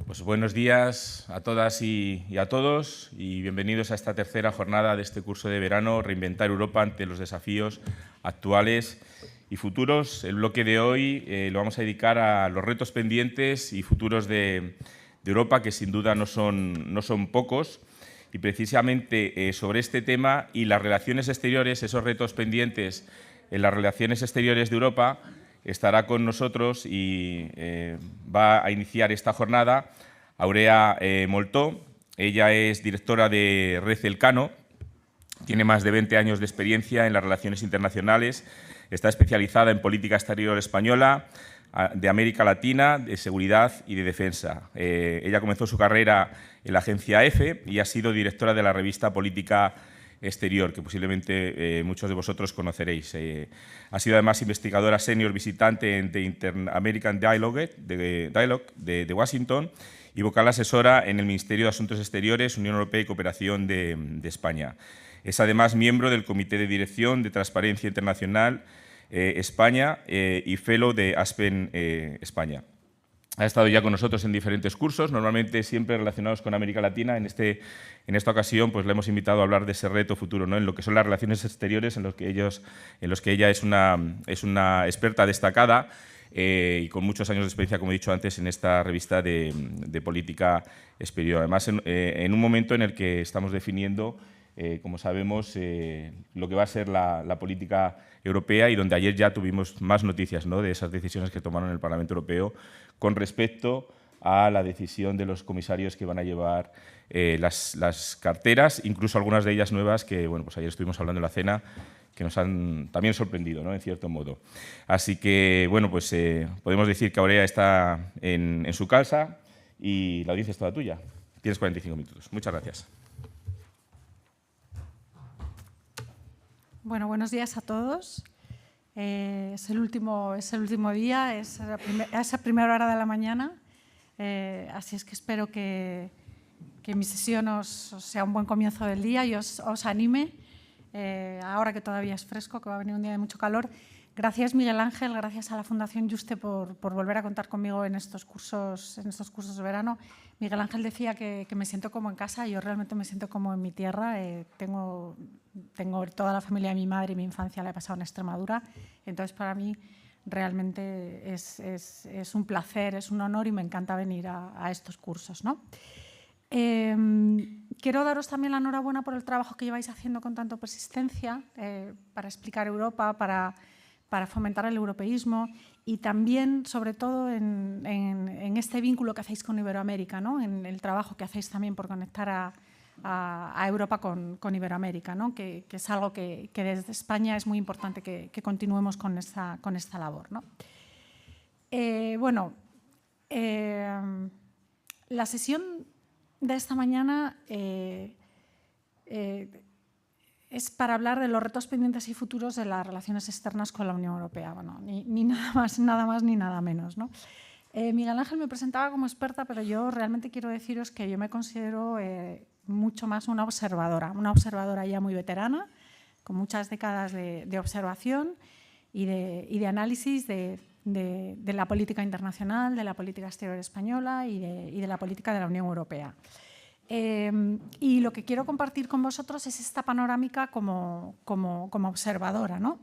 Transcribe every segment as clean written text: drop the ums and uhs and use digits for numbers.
Pues buenos días a todas y a todos y bienvenidos a esta tercera jornada de este curso de verano, Reinventar Europa ante los desafíos actuales y futuros. El bloque de hoy lo vamos a dedicar a los retos pendientes y futuros de Europa, que sin duda no son pocos. Y precisamente sobre este tema y las relaciones exteriores, esos retos pendientes en las relaciones exteriores de Europa, estará con nosotros y va a iniciar esta jornada Aurea Moltó. Ella es directora de Red Elcano, tiene más de 20 años de experiencia en las relaciones internacionales, está especializada en política exterior española, de América Latina, de seguridad y de defensa. Ella comenzó su carrera en la agencia EFE y ha sido directora de la revista Política Exterior, que posiblemente muchos de vosotros conoceréis. Ha sido además investigadora senior visitante en The Inter-American Dialogue de Washington y vocal asesora en el Ministerio de Asuntos Exteriores, Unión Europea y Cooperación de España. Es además miembro del Comité de Dirección de Transparencia Internacional España y fellow de Aspen España. Ha estado ya con nosotros en diferentes cursos, normalmente siempre relacionados con América Latina. En esta ocasión pues, le hemos invitado a hablar de ese reto futuro, ¿no? En lo que son las relaciones exteriores, en los que ella es una experta destacada y con muchos años de experiencia, como he dicho antes, en esta revista de política exterior. Además, en un momento en el que estamos definiendo, como sabemos, lo que va a ser la política europea y donde ayer ya tuvimos más noticias, ¿no?, de esas decisiones que tomaron en el Parlamento Europeo con respecto a la decisión de los comisarios que van a llevar las carteras, incluso algunas de ellas nuevas que, bueno, pues ayer estuvimos hablando en la cena, que nos han también sorprendido, ¿no?, en cierto modo. Así que, bueno, pues podemos decir que Aurea está en su casa y la audiencia es toda tuya. Tienes 45 minutos. Muchas gracias. Bueno, buenos días a todos. Es el último día, es la primera hora de la mañana, así es que espero que mi sesión os sea un buen comienzo del día y os anime, ahora que todavía es fresco, que va a venir un día de mucho calor. Gracias, Miguel Ángel, gracias a la Fundación Juste por volver a contar conmigo en estos cursos de verano. Miguel Ángel decía que me siento como en casa, yo realmente me siento como en mi tierra. Tengo toda la familia de mi madre y mi infancia la he pasado en Extremadura, entonces para mí realmente es un placer, es un honor y me encanta venir a estos cursos, ¿no? Quiero daros también la enhorabuena por el trabajo que lleváis haciendo con tanta persistencia para explicar Europa, para fomentar el europeísmo y también, sobre todo, en este vínculo que hacéis con Iberoamérica, ¿no?, en el trabajo que hacéis también por conectar a Europa con Iberoamérica, ¿no?, que es algo que desde España es muy importante que continuemos con esta labor, ¿no? La sesión de esta mañana es para hablar de los retos pendientes y futuros de las relaciones externas con la Unión Europea. Bueno, ni nada más ni nada menos, ¿no? Miguel Ángel me presentaba como experta, pero yo realmente quiero deciros que yo me considero mucho más una observadora ya muy veterana, con muchas décadas de observación y de análisis de la política internacional, de la política exterior española y de la política de la Unión Europea. Y lo que quiero compartir con vosotros es esta panorámica como observadora, ¿no?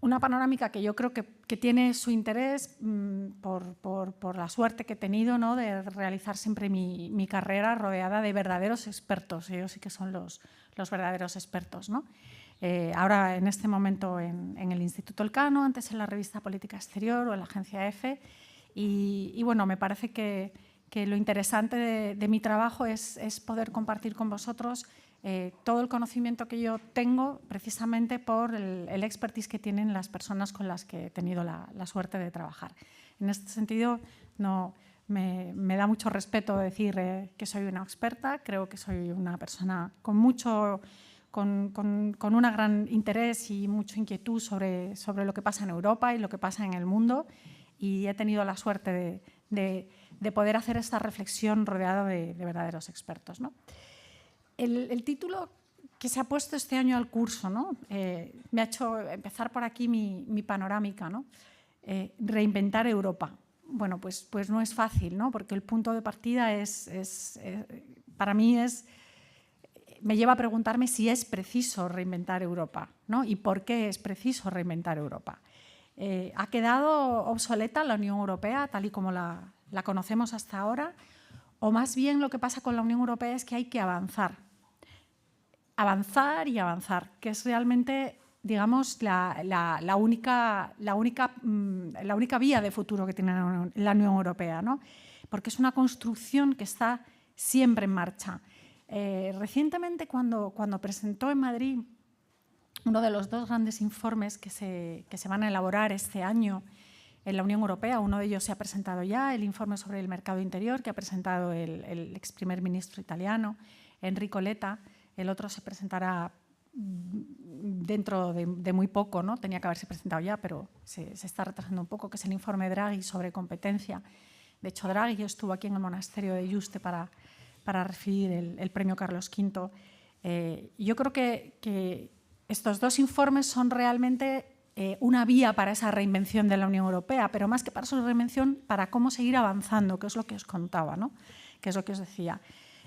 Una panorámica que yo creo que tiene su interés por la suerte que he tenido, ¿no?, de realizar siempre mi carrera rodeada de verdaderos expertos. Ellos sí que son los verdaderos expertos, ¿no? Ahora, en este momento, en el Instituto Elcano, antes en la revista Política Exterior o en la agencia EFE. Y bueno, me parece que lo interesante de mi trabajo es poder compartir con vosotros todo el conocimiento que yo tengo precisamente por el expertise que tienen las personas con las que he tenido la suerte de trabajar. En este sentido, me da mucho respeto decir que soy una experta. Creo que soy una persona con un gran interés y mucha inquietud sobre lo que pasa en Europa y lo que pasa en el mundo, y he tenido la suerte de poder hacer esta reflexión rodeada de verdaderos expertos, ¿no? El título que se ha puesto este año al curso, ¿no?, me ha hecho empezar por aquí mi panorámica, ¿no? Reinventar Europa. bueno, pues no es fácil, ¿no? Porque el punto de partida para mí me lleva a preguntarme si es preciso reinventar Europa, ¿no? Y por qué es preciso reinventar Europa. ¿Ha quedado obsoleta la Unión Europea tal y como la conocemos hasta ahora? O más bien lo que pasa con la Unión Europea es que hay que avanzar. Avanzar y avanzar, que es realmente, digamos, la única vía de futuro que tiene la Unión Europea, ¿no? Porque es una construcción que está siempre en marcha. Recientemente, cuando presentó en Madrid uno de los 2 grandes informes que se van a elaborar este año en la Unión Europea, uno de ellos se ha presentado ya, el informe sobre el mercado interior que ha presentado el ex primer ministro italiano, Enrico Letta. El otro se presentará dentro de muy poco, ¿no? Tenía que haberse presentado ya, pero se está retrasando un poco, que es el informe Draghi sobre competencia. De hecho, Draghi estuvo aquí en el monasterio de Yuste para recibir el premio Carlos V. Yo creo que estos 2 informes son realmente una vía para esa reinvención de la Unión Europea, pero más que para su reinvención, para cómo seguir avanzando, que es lo que os contaba, ¿no? Que es lo que os decía.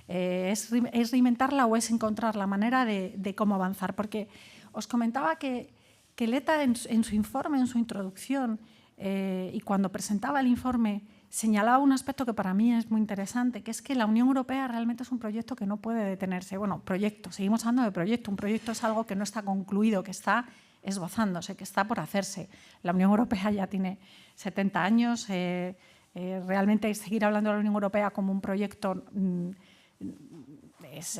¿Es reinventarla o es encontrar la manera de cómo avanzar? Porque os comentaba que Letta en su informe, en su introducción, y cuando presentaba el informe, señalaba un aspecto que para mí es muy interesante, que es que la Unión Europea realmente es un proyecto que no puede detenerse. Bueno, proyecto, seguimos hablando de proyecto. Un proyecto es algo que no está concluido, que está esbozándose, que está por hacerse. La Unión Europea ya tiene 70 años. Realmente seguir hablando de la Unión Europea como un proyecto es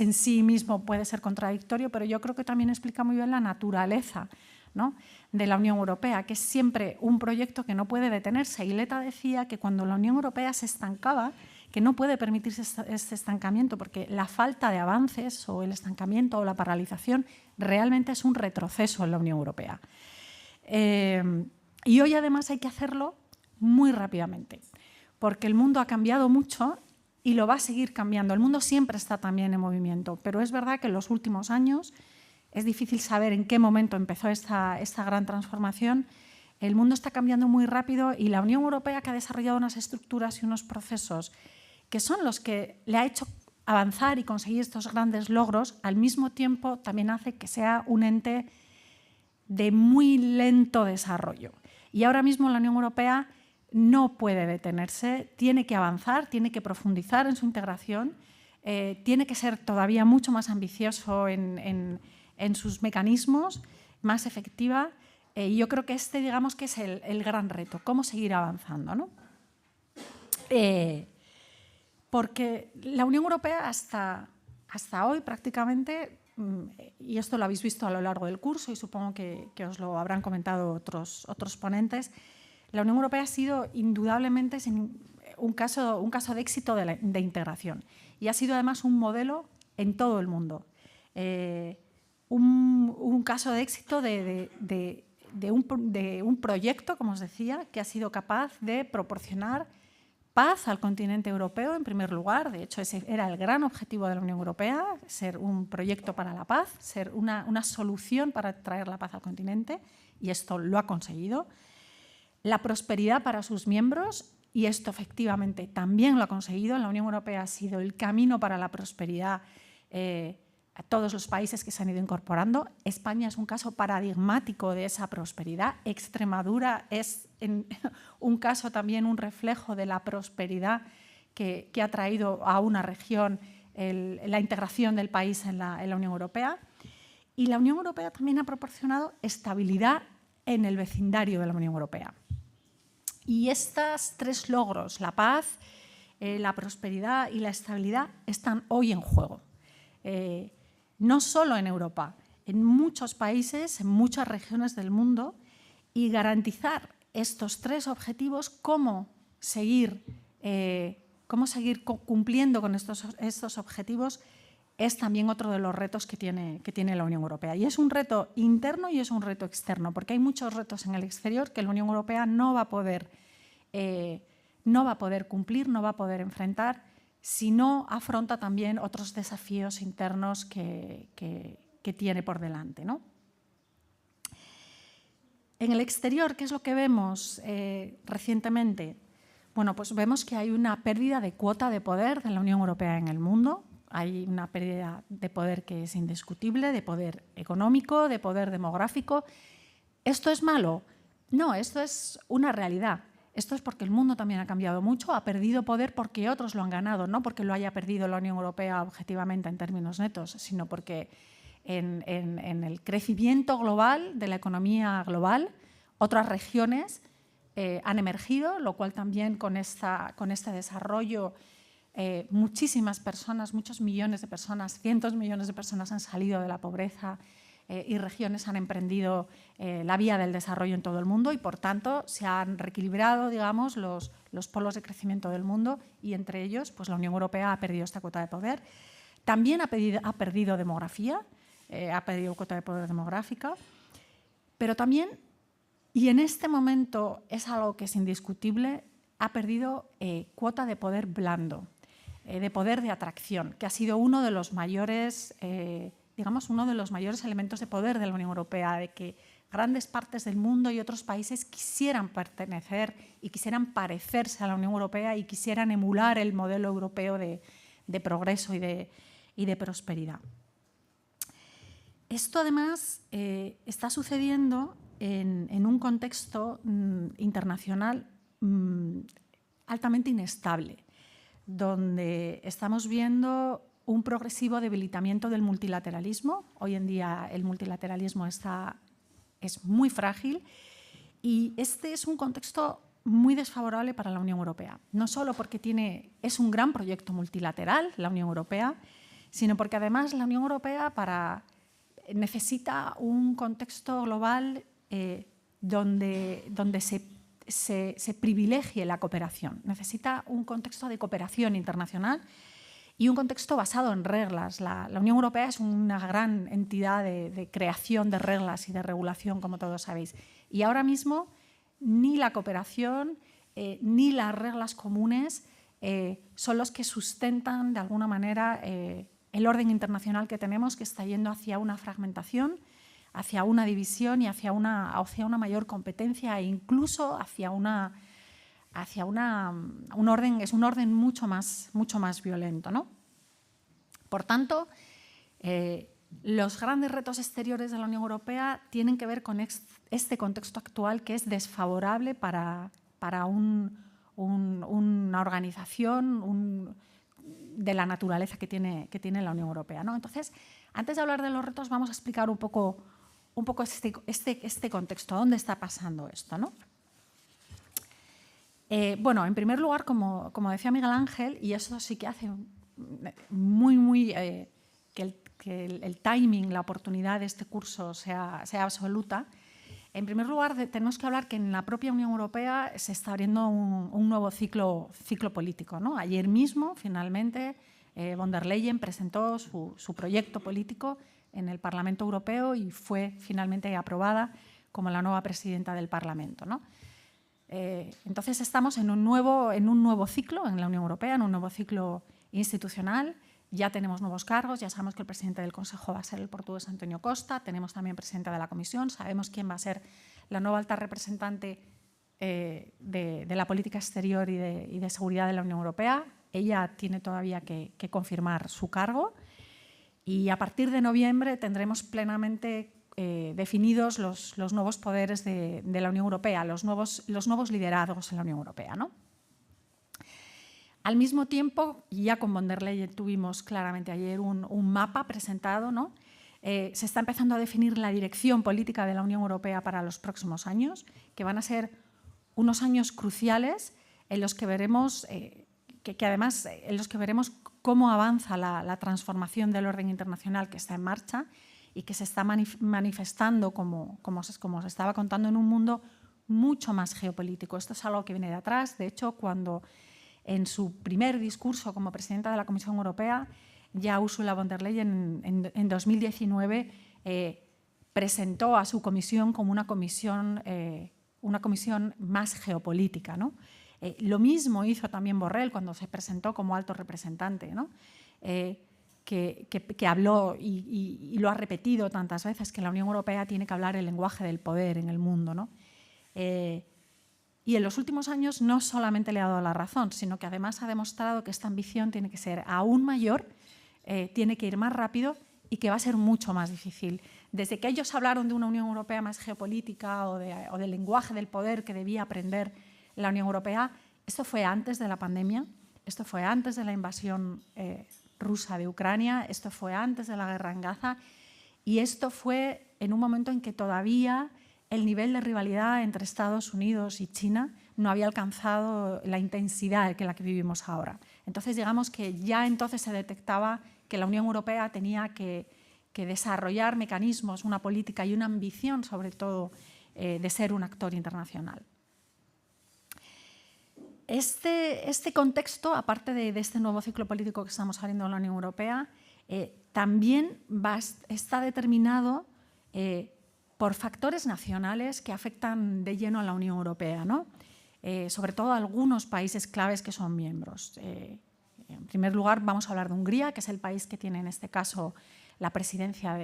en sí mismo puede ser contradictorio, pero yo creo que también explica muy bien la naturaleza, ¿no?, de la Unión Europea, que es siempre un proyecto que no puede detenerse. Y Letta decía que cuando la Unión Europea se estancaba, que no puede permitirse este estancamiento, porque la falta de avances o el estancamiento o la paralización realmente es un retroceso en la Unión Europea. Y hoy además hay que hacerlo muy rápidamente, porque el mundo ha cambiado mucho y lo va a seguir cambiando. El mundo siempre está también en movimiento, pero es verdad que en los últimos años es difícil saber en qué momento empezó esta gran transformación. El mundo está cambiando muy rápido y la Unión Europea, que ha desarrollado unas estructuras y unos procesos que son los que le ha hecho avanzar y conseguir estos grandes logros, al mismo tiempo también hace que sea un ente de muy lento desarrollo. Y ahora mismo la Unión Europea no puede detenerse, tiene que avanzar, tiene que profundizar en su integración, tiene que ser todavía mucho más ambicioso en sus mecanismos, más efectiva. Y yo creo que digamos que es el gran reto, cómo seguir avanzando, ¿no? Porque la Unión Europea hasta hoy prácticamente, y esto lo habéis visto a lo largo del curso y supongo que os lo habrán comentado otros ponentes, la Unión Europea ha sido indudablemente un caso de éxito de integración y ha sido además un modelo en todo el mundo. Un caso de éxito de un proyecto, como os decía, que ha sido capaz de proporcionar paz al continente europeo, en primer lugar. De hecho, ese era el gran objetivo de la Unión Europea, ser un proyecto para la paz, ser una solución para traer la paz al continente, y esto lo ha conseguido. La prosperidad para sus miembros, y esto efectivamente también lo ha conseguido. La Unión Europea ha sido el camino para la prosperidad a todos los países que se han ido incorporando. España es un caso paradigmático de esa prosperidad. Extremadura es un caso también, un reflejo de la prosperidad que ha traído a una región la integración del país en la Unión Europea. Y la Unión Europea también ha proporcionado estabilidad en el vecindario de la Unión Europea. Y estos 3 logros, la paz, la prosperidad y la estabilidad, están hoy en juego. No solo en Europa, en muchos países, en muchas regiones del mundo, y garantizar estos 3 objetivos, cómo seguir cumpliendo con estos objetivos, es también otro de los retos que tiene la Unión Europea. Y es un reto interno y es un reto externo, porque hay muchos retos en el exterior que la Unión Europea no va a poder cumplir, no va a poder enfrentar, si no afronta también otros desafíos internos que tiene por delante, ¿no? En el exterior, ¿qué es lo que vemos recientemente? Bueno, pues vemos que hay una pérdida de cuota de poder de la Unión Europea en el mundo. Hay una pérdida de poder que es indiscutible, de poder económico, de poder demográfico. ¿Esto es malo? No, esto es una realidad. Esto es porque el mundo también ha cambiado mucho, ha perdido poder porque otros lo han ganado, no porque lo haya perdido la Unión Europea objetivamente en términos netos, sino porque en el crecimiento global de la economía global, otras regiones han emergido, lo cual también con este desarrollo muchísimas personas, muchos millones de personas, cientos de millones de personas han salido de la pobreza y regiones han emprendido la vía del desarrollo en todo el mundo y, por tanto, se han reequilibrado, digamos, los polos de crecimiento del mundo y, entre ellos, pues la Unión Europea ha perdido esta cuota de poder. También ha perdido demografía, ha perdido cuota de poder demográfica, pero también, y en este momento es algo que es indiscutible, ha perdido cuota de poder blando, de poder de atracción, que ha sido uno de los mayores, uno de los mayores elementos de poder de la Unión Europea, de que grandes partes del mundo y otros países quisieran pertenecer y quisieran parecerse a la Unión Europea y quisieran emular el modelo europeo de progreso y de prosperidad. Esto, además, está sucediendo en un contexto internacional altamente inestable, donde estamos viendo un progresivo debilitamiento del multilateralismo. Hoy en día el multilateralismo es muy frágil y este es un contexto muy desfavorable para la Unión Europea, no solo porque es un gran proyecto multilateral, la Unión Europea, sino porque además la Unión Europea necesita un contexto global donde se privilegie la cooperación. Necesita un contexto de cooperación internacional y un contexto basado en reglas. La Unión Europea es una gran entidad de creación de reglas y de regulación, como todos sabéis. Y ahora mismo ni la cooperación ni las reglas comunes son los que sustentan de alguna manera el orden internacional que tenemos, que está yendo hacia una fragmentación, hacia una división y hacia una mayor competencia e incluso hacia un orden mucho más violento, ¿no? Por tanto, los grandes retos exteriores de la Unión Europea tienen que ver con este contexto actual que es desfavorable para una organización de la naturaleza que tiene la Unión Europea, ¿no? Entonces, antes de hablar de los retos, vamos a explicar un poco este contexto, dónde está pasando esto, ¿no? Bueno, en primer lugar, como decía Miguel Ángel, y eso sí que hace que el timing, la oportunidad de este curso sea absoluta. En primer lugar, tenemos que hablar que en la propia Unión Europea se está abriendo un nuevo ciclo político, ¿no? Ayer mismo, finalmente, von der Leyen presentó su proyecto político en el Parlamento Europeo y fue finalmente aprobada como la nueva presidenta del Parlamento, ¿no? Entonces estamos en un nuevo ciclo en la Unión Europea, en un nuevo ciclo institucional. Ya tenemos nuevos cargos, ya sabemos que el presidente del Consejo va a ser el portugués António Costa, tenemos también presidenta de la Comisión, sabemos quién va a ser la nueva alta representante de la política exterior y de seguridad de la Unión Europea. Ella tiene todavía que confirmar su cargo y a partir de noviembre tendremos plenamente definidos los nuevos poderes de la Unión Europea, los nuevos liderazgos en la Unión Europea, ¿no? Al mismo tiempo, y ya con von der Leyen tuvimos claramente ayer un mapa presentado, ¿no? Se está empezando a definir la dirección política de la Unión Europea para los próximos años, que van a ser unos años cruciales en los que veremos, cómo avanza la transformación del orden internacional que está en marcha y que se está manifestando, como os estaba contando, en un mundo mucho más geopolítico. Esto es algo que viene de atrás. De hecho, cuando en su primer discurso como presidenta de la Comisión Europea, ya Ursula von der Leyen en 2019 presentó a su comisión como una comisión más geopolítica, ¿no? Lo mismo hizo también Borrell cuando se presentó como alto representante, ¿no? que habló y lo ha repetido tantas veces, que la Unión Europea tiene que hablar el lenguaje del poder en el mundo, ¿no? Y en los últimos años no solamente le ha dado la razón, sino que además ha demostrado que esta ambición tiene que ser aún mayor, tiene que ir más rápido y que va a ser mucho más difícil. Desde que ellos hablaron de una Unión Europea más geopolítica o del lenguaje del poder que debía aprender la Unión Europea, esto fue antes de la pandemia, esto fue antes de la invasión rusa de Ucrania, esto fue antes de la guerra en Gaza y esto fue en un momento en que todavía el nivel de rivalidad entre Estados Unidos y China no había alcanzado la intensidad que la que vivimos ahora. Entonces, digamos que ya entonces se detectaba que la Unión Europea tenía que desarrollar mecanismos, una política y una ambición, sobre todo, de ser un actor internacional. Este contexto, aparte de este nuevo ciclo político que estamos abriendo en la Unión Europea, también está determinado por factores nacionales que afectan de lleno a la Unión Europea, ¿no? Sobre todo a algunos países claves que son miembros. En primer lugar, vamos a hablar de Hungría, que es el país que tiene en este caso la presidencia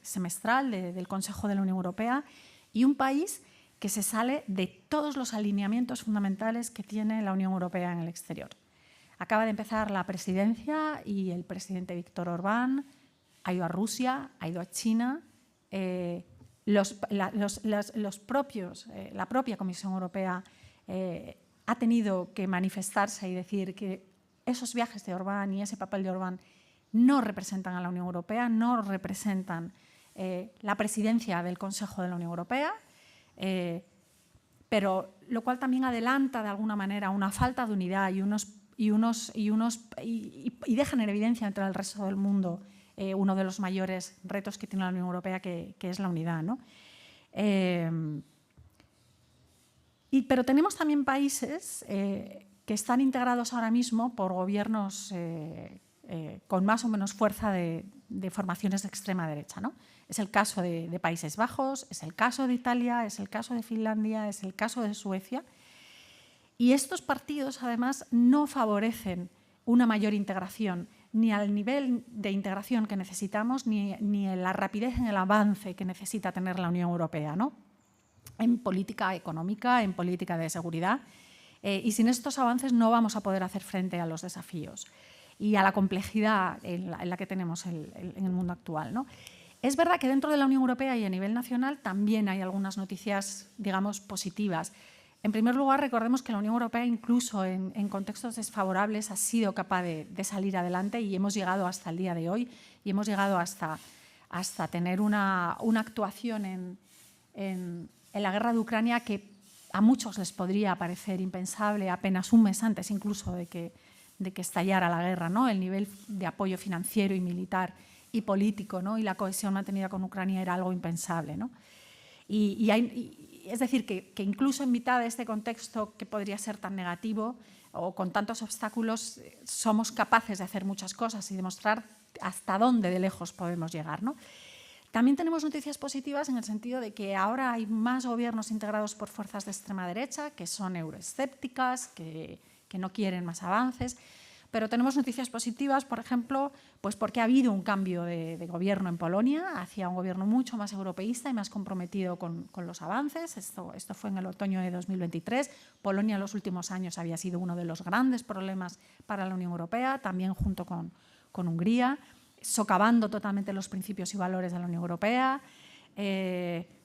semestral del Consejo de la Unión Europea, y un país que se sale de todos los alineamientos fundamentales que tiene la Unión Europea en el exterior. Acaba de empezar la presidencia y el presidente Víctor Orbán ha ido a Rusia, ha ido a China. La propia Comisión Europea ha tenido que manifestarse y decir que esos viajes de Orbán y ese papel de Orbán no representan a la Unión Europea, no representan la presidencia del Consejo de la Unión Europea, pero lo cual también adelanta de alguna manera una falta de unidad y dejan en evidencia entre el resto del mundo uno de los mayores retos que tiene la Unión Europea, que es la unidad, ¿no? Pero tenemos también países que están integrados ahora mismo por gobiernos con más o menos fuerza de formaciones de extrema derecha, ¿no? Es el caso de Países Bajos, es el caso de Italia, es el caso de Finlandia, es el caso de Suecia. Y estos partidos, además, no favorecen una mayor integración, ni al nivel de integración que necesitamos, ni en la rapidez en el avance que necesita tener la Unión Europea, ¿no? En política económica, en política de seguridad. Y sin estos avances no vamos a poder hacer frente a los desafíos y a la complejidad en la que tenemos en el mundo actual, ¿no? Es verdad que dentro de la Unión Europea y a nivel nacional también hay algunas noticias, digamos, positivas. En primer lugar, recordemos que la Unión Europea, incluso en contextos desfavorables, ha sido capaz de salir adelante y hemos llegado hasta el día de hoy y hemos llegado hasta tener una actuación en la guerra de Ucrania que a muchos les podría parecer impensable apenas un mes antes incluso de que estallara la guerra, ¿no? El nivel de apoyo financiero y militar y político, ¿no? Y la cohesión mantenida con Ucrania era algo impensable, ¿no? Es decir, que incluso en mitad de este contexto que podría ser tan negativo o con tantos obstáculos, somos capaces de hacer muchas cosas y demostrar hasta dónde de lejos podemos llegar, ¿no? También tenemos noticias positivas en el sentido de que ahora hay más gobiernos integrados por fuerzas de extrema derecha que son euroescépticas, que no quieren más avances, pero tenemos noticias positivas, por ejemplo, pues porque ha habido un cambio de gobierno en Polonia hacia un gobierno mucho más europeísta y más comprometido con los avances. Esto fue en el otoño de 2023. Polonia en los últimos años había sido uno de los grandes problemas para la Unión Europea, también junto con Hungría, socavando totalmente los principios y valores de la Unión Europea,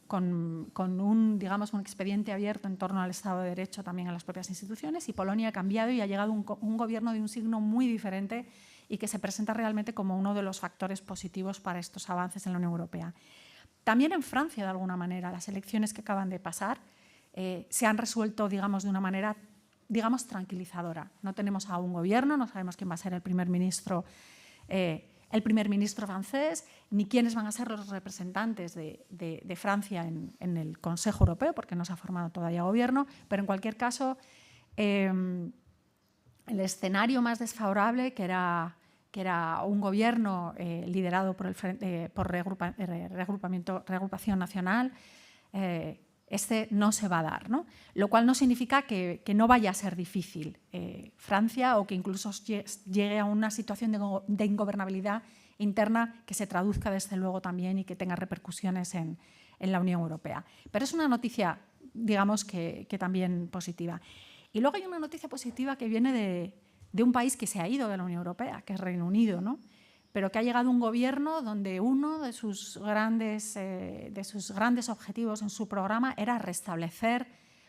con un expediente abierto en torno al Estado de Derecho también en las propias instituciones, y Polonia ha cambiado y ha llegado un gobierno de un signo muy diferente y que se presenta realmente como uno de los factores positivos para estos avances en la Unión Europea. También en Francia, de alguna manera, las elecciones que acaban de pasar se han resuelto, digamos, de una manera, digamos, tranquilizadora. No tenemos aún gobierno, no sabemos quién va a ser el primer ministro francés, ni quiénes van a ser los representantes de Francia en el Consejo Europeo, porque no se ha formado todavía gobierno, pero en cualquier caso, el escenario más desfavorable, que era un gobierno liderado por Reagrupación Nacional, este no se va a dar, ¿no? Lo cual no significa que no vaya a ser difícil Francia o que incluso llegue a una situación de ingobernabilidad interna que se traduzca desde luego también y que tenga repercusiones en la Unión Europea. Pero es una noticia, digamos, que también positiva. Y luego hay una noticia positiva que viene de un país que se ha ido de la Unión Europea, que es Reino Unido, ¿no? Pero que ha llegado un gobierno donde uno de sus grandes objetivos en su programa era restablecer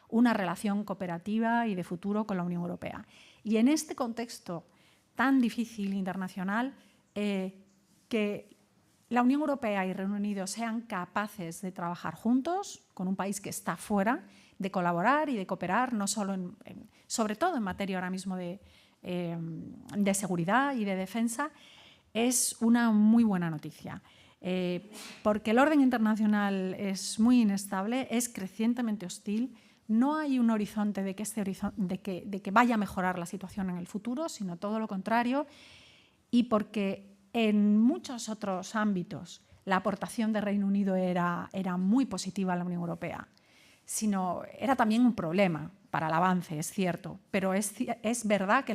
una relación cooperativa y de futuro con la Unión Europea. Y en este contexto tan difícil internacional, que la Unión Europea y Reino Unido sean capaces de trabajar juntos con un país que está fuera, de colaborar y de cooperar, no solo sobre todo en materia ahora mismo de seguridad y de defensa, es una muy buena noticia, porque el orden internacional es muy inestable, es crecientemente hostil, no hay un horizonte de que vaya a mejorar la situación en el futuro, sino todo lo contrario, y porque en muchos otros ámbitos la aportación de Reino Unido era muy positiva a la Unión Europea, sino era también un problema para el avance, es cierto, pero es verdad que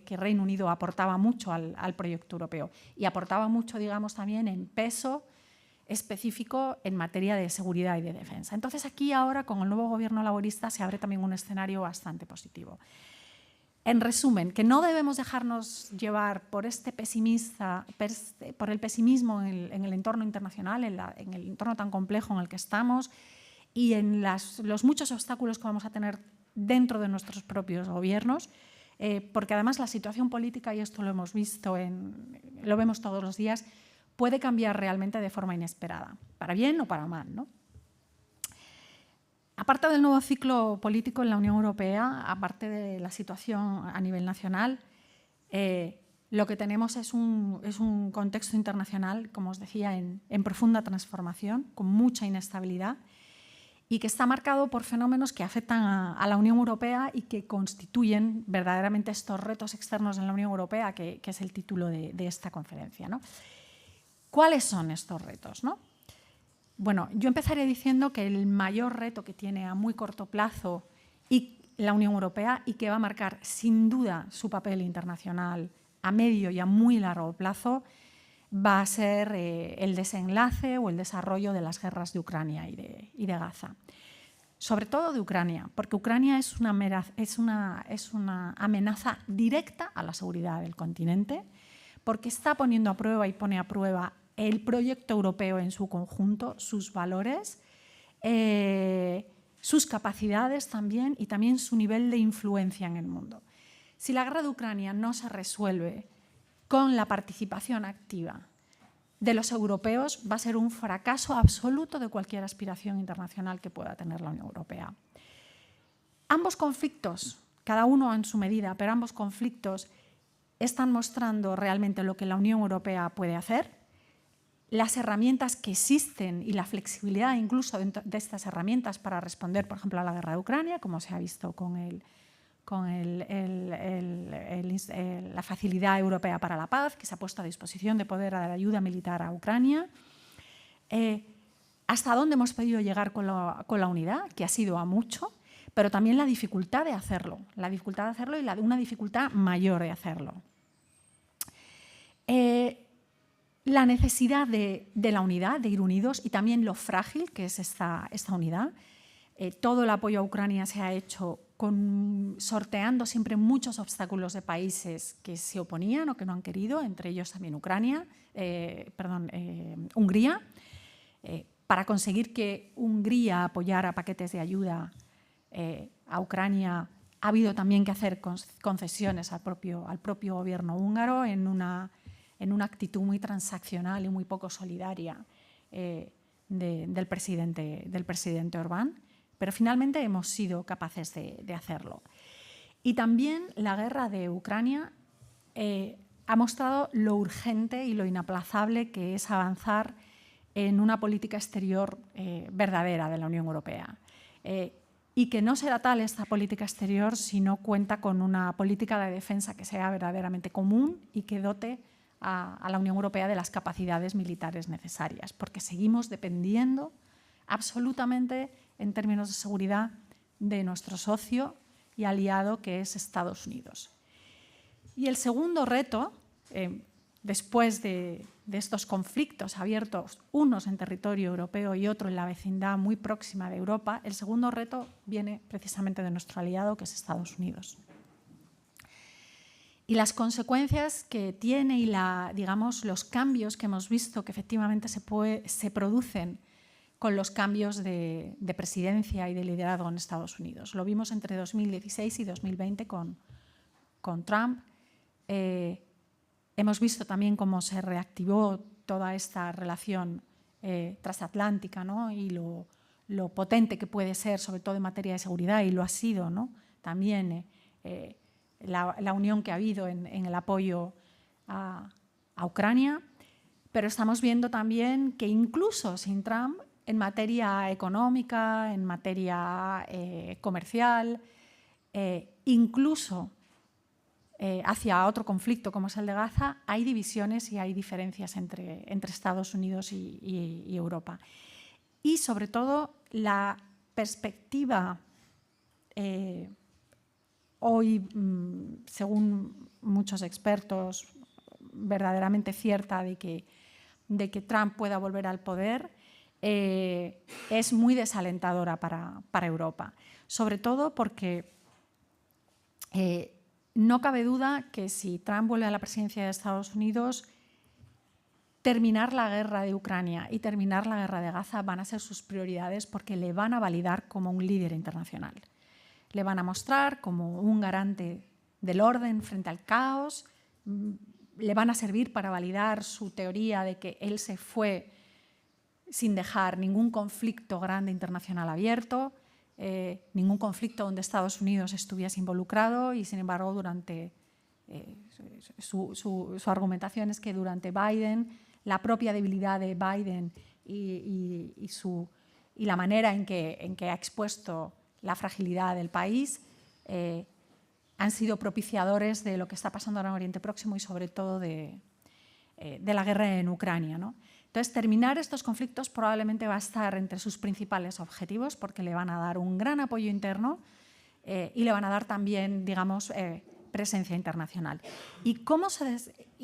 que Reino Unido aportaba mucho al proyecto europeo y aportaba mucho, digamos, también en peso específico en materia de seguridad y de defensa. Entonces, aquí ahora, con el nuevo gobierno laborista, se abre también un escenario bastante positivo. En resumen, que no debemos dejarnos llevar por el pesimismo en el entorno internacional, en el entorno tan complejo en el que estamos, y en los muchos obstáculos que vamos a tener dentro de nuestros propios gobiernos, porque además la situación política, y esto lo hemos visto, lo vemos todos los días, puede cambiar realmente de forma inesperada, para bien o para mal, ¿no? Aparte del nuevo ciclo político en la Unión Europea, aparte de la situación a nivel nacional, lo que tenemos es un contexto internacional, como os decía, en profunda transformación, con mucha inestabilidad, y que está marcado por fenómenos que afectan a la Unión Europea y que constituyen verdaderamente estos retos externos en la Unión Europea, que es el título de esta conferencia, ¿no? ¿Cuáles son estos retos, no? Bueno, yo empezaré diciendo que el mayor reto que tiene a muy corto plazo la Unión Europea y que va a marcar sin duda su papel internacional a medio y a muy largo plazo va a ser el desenlace o el desarrollo de las guerras de Ucrania y de Gaza. Sobre todo de Ucrania, porque Ucrania es una amenaza directa a la seguridad del continente, porque está poniendo a prueba y pone a prueba el proyecto europeo en su conjunto, sus valores, sus capacidades también y también su nivel de influencia en el mundo. Si la guerra de Ucrania no se resuelve con la participación activa de los europeos, va a ser un fracaso absoluto de cualquier aspiración internacional que pueda tener la Unión Europea. Ambos conflictos, cada uno en su medida, pero ambos conflictos están mostrando realmente lo que la Unión Europea puede hacer, las herramientas que existen y la flexibilidad incluso de estas herramientas para responder, por ejemplo, a la guerra de Ucrania, como se ha visto con la Facilidad Europea para la Paz, que se ha puesto a disposición de poder dar ayuda militar a Ucrania. Hasta dónde hemos podido llegar con la unidad, que ha sido a mucho, pero también la dificultad de hacerlo y una dificultad mayor de hacerlo. La necesidad de la unidad, de ir unidos, y también lo frágil que es esta unidad. Todo el apoyo a Ucrania se ha hecho sorteando siempre muchos obstáculos de países que se oponían o que no han querido, entre ellos también Hungría, para conseguir que Hungría apoyara paquetes de ayuda a Ucrania. Ha habido también que hacer concesiones al propio gobierno húngaro en una actitud muy transaccional y muy poco solidaria del presidente Orbán. Pero finalmente hemos sido capaces de hacerlo. Y también la guerra de Ucrania ha mostrado lo urgente y lo inaplazable que es avanzar en una política exterior verdadera de la Unión Europea. Y que no será tal esta política exterior si no cuenta con una política de defensa que sea verdaderamente común y que dote a la Unión Europea de las capacidades militares necesarias, porque seguimos dependiendo absolutamente en términos de seguridad de nuestro socio y aliado, que es Estados Unidos. Y el segundo reto, después de estos conflictos abiertos, unos en territorio europeo y otro en la vecindad muy próxima de Europa, el segundo reto viene precisamente de nuestro aliado, que es Estados Unidos. Y las consecuencias que tiene y digamos, los cambios que hemos visto que efectivamente se producen con los cambios de presidencia y de liderazgo en Estados Unidos. Lo vimos entre 2016 y 2020 con Trump. Hemos visto también cómo se reactivó toda esta relación transatlántica, ¿no? Y lo potente que puede ser, sobre todo en materia de seguridad, y lo ha sido, ¿no? También la unión que ha habido en el apoyo a Ucrania, pero estamos viendo también que incluso sin Trump, en materia económica, en materia comercial, incluso hacia otro conflicto como es el de Gaza, hay divisiones y hay diferencias entre Estados Unidos y Europa. Y sobre todo la perspectiva hoy, según muchos expertos, verdaderamente cierta de que Trump pueda volver al poder, es muy desalentadora para Europa. Sobre todo porque no cabe duda que si Trump vuelve a la presidencia de Estados Unidos, terminar la guerra de Ucrania y terminar la guerra de Gaza van a ser sus prioridades, porque le van a validar como un líder internacional. Le van a mostrar como un garante del orden frente al caos, le van a servir para validar su teoría de que él se fue sin dejar ningún conflicto grande internacional abierto, ningún conflicto donde Estados Unidos estuviese involucrado, y sin embargo su argumentación es que durante Biden, la propia debilidad de Biden y la manera en que ha expuesto la fragilidad del país han sido propiciadores de lo que está pasando ahora en Oriente Próximo y sobre todo de la guerra en Ucrania, ¿no? Entonces, terminar estos conflictos probablemente va a estar entre sus principales objetivos, porque le van a dar un gran apoyo interno y le van a dar también, digamos, presencia internacional. Y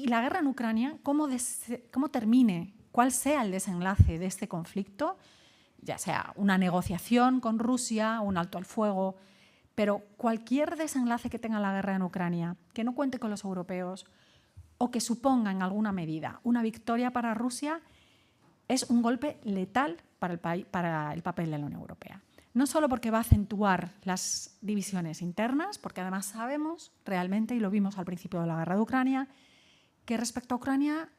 la guerra en Ucrania, cómo termine, cuál sea el desenlace de este conflicto, ya sea una negociación con Rusia, un alto al fuego, pero cualquier desenlace que tenga la guerra en Ucrania, que no cuente con los europeos o que suponga en alguna medida una victoria para Rusia, es un golpe letal para el papel de la Unión Europea. No solo porque va a acentuar las divisiones internas, porque además sabemos realmente, y lo vimos al principio de la guerra de Ucrania, que respecto a Ucrania,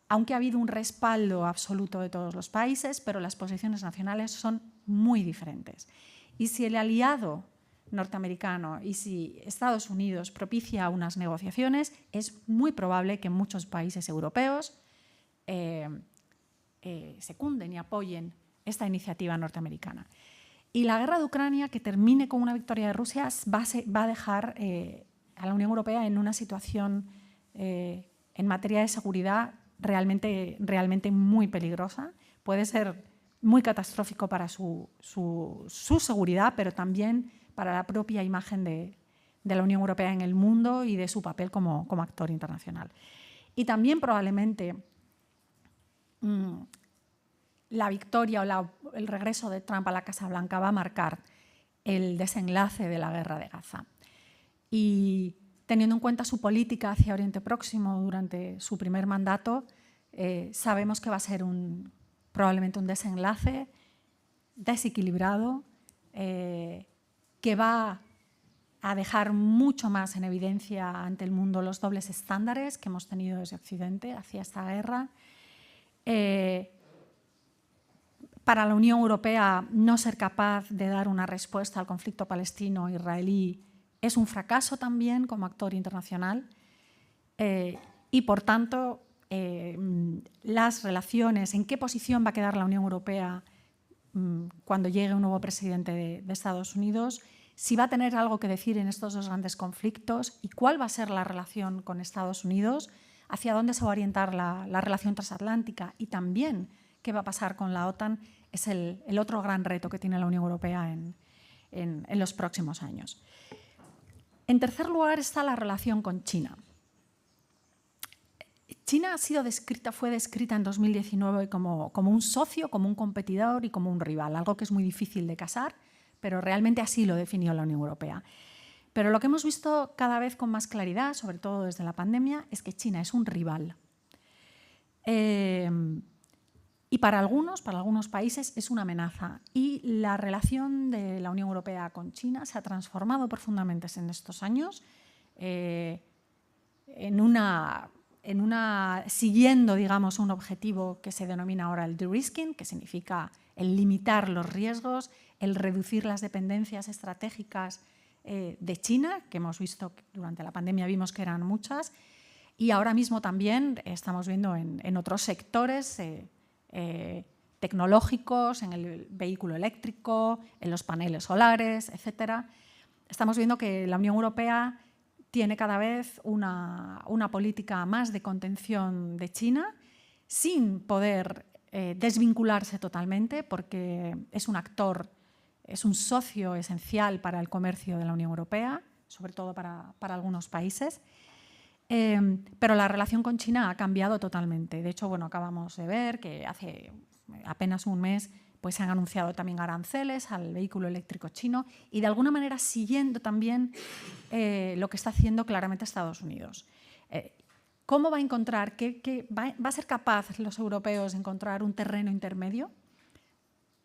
aunque ha habido un respaldo absoluto de todos los países, pero las posiciones nacionales son muy diferentes. Y si el aliado norteamericano y si Estados Unidos propicia unas negociaciones, es muy probable que muchos países europeos secunden y apoyen esta iniciativa norteamericana. Y la guerra de Ucrania, que termine con una victoria de Rusia, va a dejar a la Unión Europea en una situación en materia de seguridad realmente muy peligrosa. Puede ser muy catastrófico para su seguridad, pero también para la propia imagen de la Unión Europea en el mundo y de su papel como actor internacional. Y también probablemente la victoria o el regreso de Trump a la Casa Blanca va a marcar el desenlace de la guerra de Gaza. Y teniendo en cuenta su política hacia Oriente Próximo durante su primer mandato, sabemos que va a ser probablemente un desenlace desequilibrado, que va a dejar mucho más en evidencia ante el mundo los dobles estándares que hemos tenido desde Occidente hacia esta guerra. Para la Unión Europea, no ser capaz de dar una respuesta al conflicto palestino-israelí es un fracaso también como actor internacional, y por tanto las relaciones, en qué posición va a quedar la Unión Europea cuando llegue un nuevo presidente de Estados Unidos, si va a tener algo que decir en estos dos grandes conflictos y cuál va a ser la relación con Estados Unidos, hacia dónde se va a orientar la relación transatlántica y también qué va a pasar con la OTAN, es el otro gran reto que tiene la Unión Europea en los próximos años. En tercer lugar está la relación con China. China fue descrita en 2019 como un socio, como un competidor y como un rival, algo que es muy difícil de casar, pero realmente así lo definió la Unión Europea. Pero lo que hemos visto cada vez con más claridad, sobre todo desde la pandemia, es que China es un rival. Y para algunos países es una amenaza. Y la relación de la Unión Europea con China se ha transformado profundamente en estos años siguiendo, digamos, un objetivo que se denomina ahora el de-risking, que significa el limitar los riesgos, el reducir las dependencias estratégicas de China, que hemos visto que durante la pandemia vimos que eran muchas, y ahora mismo también estamos viendo en otros sectores tecnológicos, en el vehículo eléctrico, en los paneles solares, etcétera. Estamos viendo que la Unión Europea tiene cada vez una política más de contención de China, sin poder desvincularse totalmente, porque es un actor, es un socio esencial para el comercio de la Unión Europea, sobre todo para algunos países. Pero la relación con China ha cambiado totalmente. De hecho, bueno, acabamos de ver que hace apenas un mes pues, se han anunciado también aranceles al vehículo eléctrico chino y de alguna manera siguiendo también lo que está haciendo claramente Estados Unidos. ¿Cómo va a encontrar, va a ser capaz los europeos de encontrar un terreno intermedio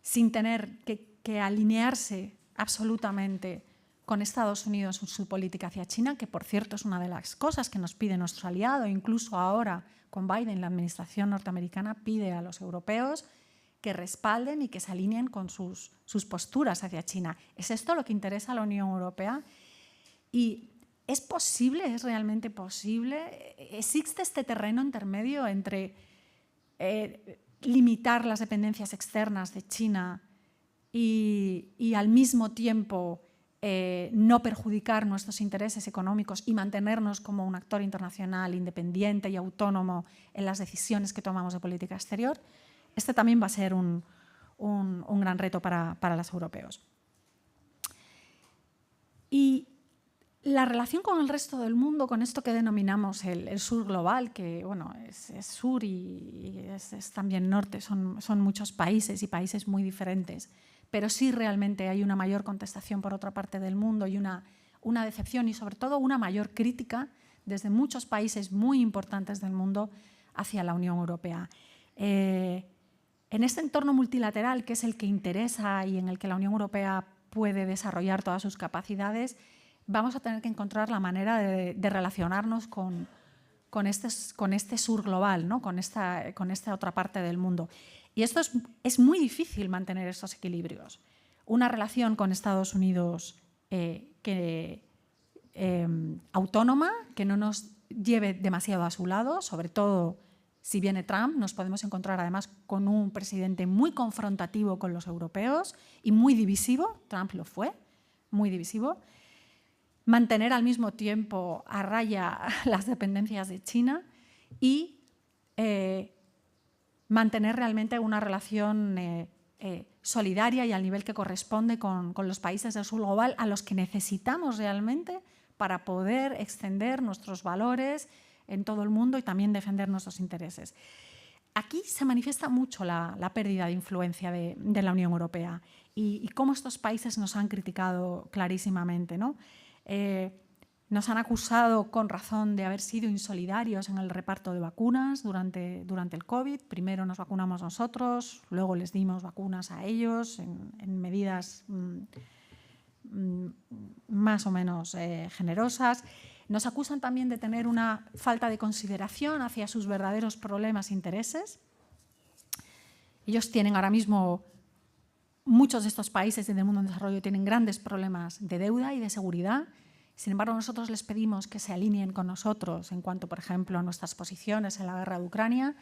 sin tener que alinearse absolutamente con Estados Unidos en su política hacia China, que por cierto es una de las cosas que nos pide nuestro aliado, incluso ahora con Biden, la administración norteamericana pide a los europeos que respalden y que se alineen con sus posturas hacia China. ¿Es esto lo que interesa a la Unión Europea? ¿Y es posible, es realmente posible? ¿Existe este terreno intermedio entre limitar las dependencias externas de China y al mismo tiempo no perjudicar nuestros intereses económicos y mantenernos como un actor internacional independiente y autónomo en las decisiones que tomamos de política exterior? Este también va a ser un gran reto para los europeos. Y la relación con el resto del mundo, con esto que denominamos el sur global, que bueno, es sur y es también norte, son muchos países y países muy diferentes, pero sí realmente hay una mayor contestación por otra parte del mundo y una decepción y sobre todo una mayor crítica desde muchos países muy importantes del mundo hacia la Unión Europea. En este entorno multilateral, que es el que interesa y en el que la Unión Europea puede desarrollar todas sus capacidades, vamos a tener que encontrar la manera de relacionarnos con este sur global, ¿no? con esta otra parte del mundo. Y esto es muy difícil mantener estos equilibrios. Una relación con Estados Unidos autónoma, que no nos lleve demasiado a su lado, sobre todo si viene Trump, nos podemos encontrar además con un presidente muy confrontativo con los europeos y muy divisivo. Trump lo fue, muy divisivo. Mantener al mismo tiempo a raya las dependencias de China y mantener realmente una relación solidaria y al nivel que corresponde con los países del sur global a los que necesitamos realmente para poder extender nuestros valores en todo el mundo y también defender nuestros intereses. Aquí se manifiesta mucho la pérdida de influencia de la Unión Europea y cómo estos países nos han criticado clarísimamente, ¿no? Nos han acusado con razón de haber sido insolidarios en el reparto de vacunas durante el COVID. Primero nos vacunamos nosotros, luego les dimos vacunas a ellos en medidas más o menos generosas. Nos acusan también de tener una falta de consideración hacia sus verdaderos problemas e intereses. Ellos tienen ahora mismo, muchos de estos países del mundo en desarrollo tienen grandes problemas de deuda y de seguridad. Sin embargo, nosotros les pedimos que se alineen con nosotros en cuanto, por ejemplo, a nuestras posiciones en la guerra de Ucrania,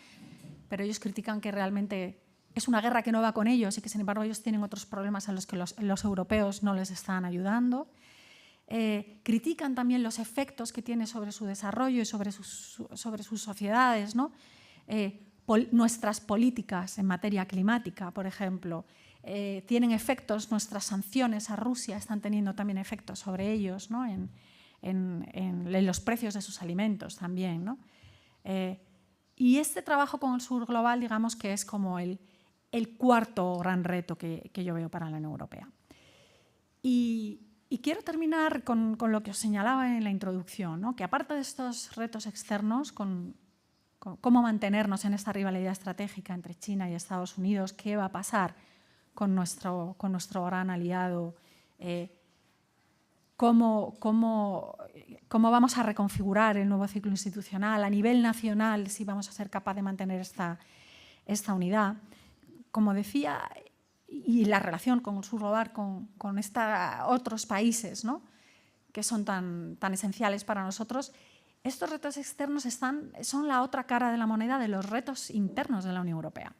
pero ellos critican que realmente es una guerra que no va con ellos y que, sin embargo, ellos tienen otros problemas en los que los europeos no les están ayudando. Critican también los efectos que tiene sobre su desarrollo y sobre sus sociedades, ¿no? nuestras políticas en materia climática, por ejemplo, tienen efectos, nuestras sanciones a Rusia están teniendo también efectos sobre ellos, ¿no? en los precios de sus alimentos también, ¿no? Y este trabajo con el sur global, digamos que es como el cuarto gran reto que yo veo para la Unión Europea. Y quiero terminar con lo que os señalaba en la introducción, ¿no? Que aparte de estos retos externos, con cómo mantenernos en esta rivalidad estratégica entre China y Estados Unidos, qué va a pasar con nuestro gran aliado, cómo vamos a reconfigurar el nuevo ciclo institucional a nivel nacional, si vamos a ser capaces de mantener esta unidad. Como decía, y la relación con el sur global, con otros países, ¿no? Que son tan esenciales para nosotros, estos retos externos son la otra cara de la moneda de los retos internos de la Unión Europea.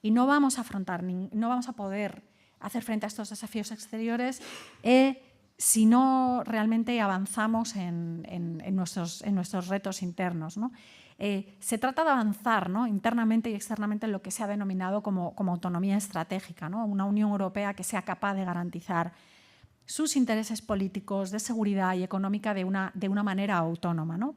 Y no vamos a poder hacer frente a estos desafíos exteriores si no realmente avanzamos en nuestros retos internos, ¿no? Se trata de avanzar, ¿no? Internamente y externamente en lo que se ha denominado como autonomía estratégica, ¿no? Una Unión Europea que sea capaz de garantizar sus intereses políticos, de seguridad y económica de una manera autónoma, ¿no?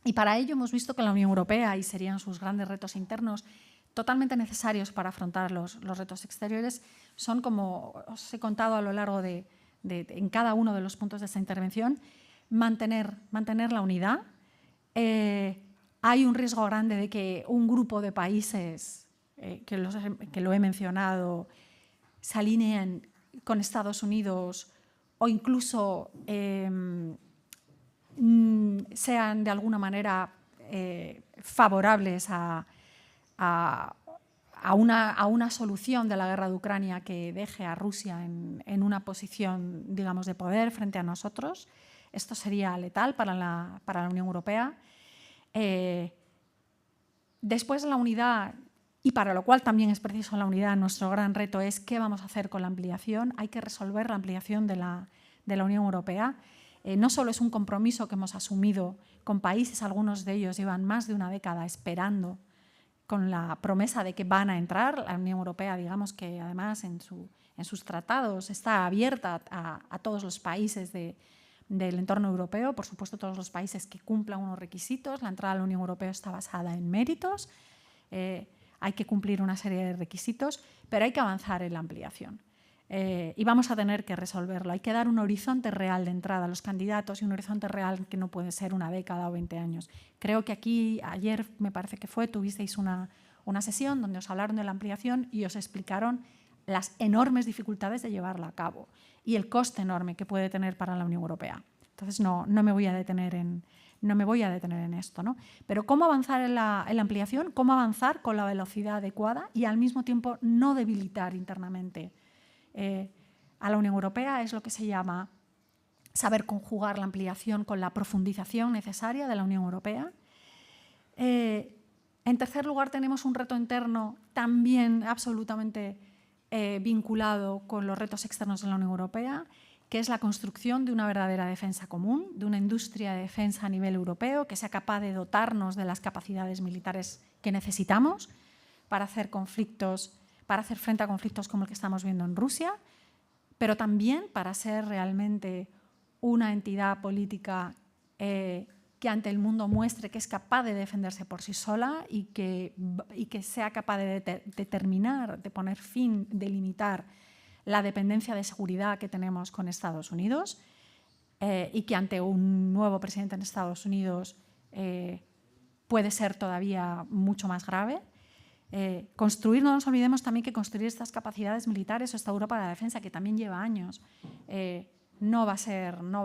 Y para ello hemos visto que la Unión Europea, y serían sus grandes retos internos, totalmente necesarios para afrontar los retos exteriores, son, como os he contado a lo largo en cada uno de los puntos de esta intervención, mantener la unidad. Hay un riesgo grande de que un grupo de países, que lo he mencionado, se alineen con Estados Unidos o incluso sean de alguna manera favorables a una solución de la guerra de Ucrania que deje a Rusia en una posición, digamos, de poder frente a nosotros. Esto sería letal para la Unión Europea. Después de la unidad, y para lo cual también es preciso la unidad, nuestro gran reto es qué vamos a hacer con la ampliación. Hay que resolver la ampliación de la Unión Europea. No solo es un compromiso que hemos asumido con países, algunos de ellos llevan más de una década esperando con la promesa de que van a entrar. La Unión Europea, digamos que además en sus tratados está abierta a todos los países del entorno europeo, por supuesto todos los países que cumplan unos requisitos. La entrada a la Unión Europea está basada en méritos, hay que cumplir una serie de requisitos, pero hay que avanzar en la ampliación. Y vamos a tener que resolverlo. Hay que dar un horizonte real de entrada a los candidatos y un horizonte real que no puede ser una década o 20 años. Creo que aquí, ayer me parece que tuvisteis una sesión donde os hablaron de la ampliación y os explicaron las enormes dificultades de llevarla a cabo y el coste enorme que puede tener para la Unión Europea. Entonces, no me voy a detener en esto, ¿no? Pero cómo avanzar en la ampliación, cómo avanzar con la velocidad adecuada y al mismo tiempo no debilitar internamente a la Unión Europea, es lo que se llama saber conjugar la ampliación con la profundización necesaria de la Unión Europea. En tercer lugar, tenemos un reto interno también absolutamente vinculado con los retos externos de la Unión Europea, que es la construcción de una verdadera defensa común, de una industria de defensa a nivel europeo que sea capaz de dotarnos de las capacidades militares que necesitamos para hacer frente a conflictos como el que estamos viendo en Rusia, pero también para ser realmente una entidad política que ante el mundo muestre que es capaz de defenderse por sí sola y que sea capaz de determinar, de poner fin, de limitar la dependencia de seguridad que tenemos con Estados Unidos y que ante un nuevo presidente en Estados Unidos puede ser todavía mucho más grave. No nos olvidemos también que construir estas capacidades militares o esta Europa de la defensa, que también lleva años, no va a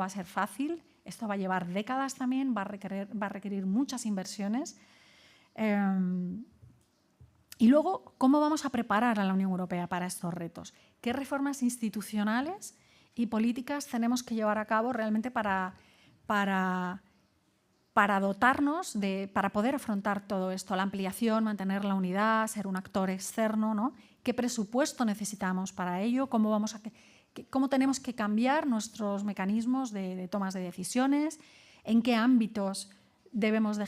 ser fácil. Esto va a llevar décadas también, va a requerir muchas inversiones. Y luego, ¿cómo vamos a preparar a la Unión Europea para estos retos? ¿Qué reformas institucionales y políticas tenemos que llevar a cabo realmente para dotarnos, para poder afrontar todo esto? La ampliación, mantener la unidad, ser un actor externo, ¿no? ¿Qué presupuesto necesitamos para ello? ¿Cómo tenemos que cambiar nuestros mecanismos de tomas de decisiones? ¿En qué ámbitos debemos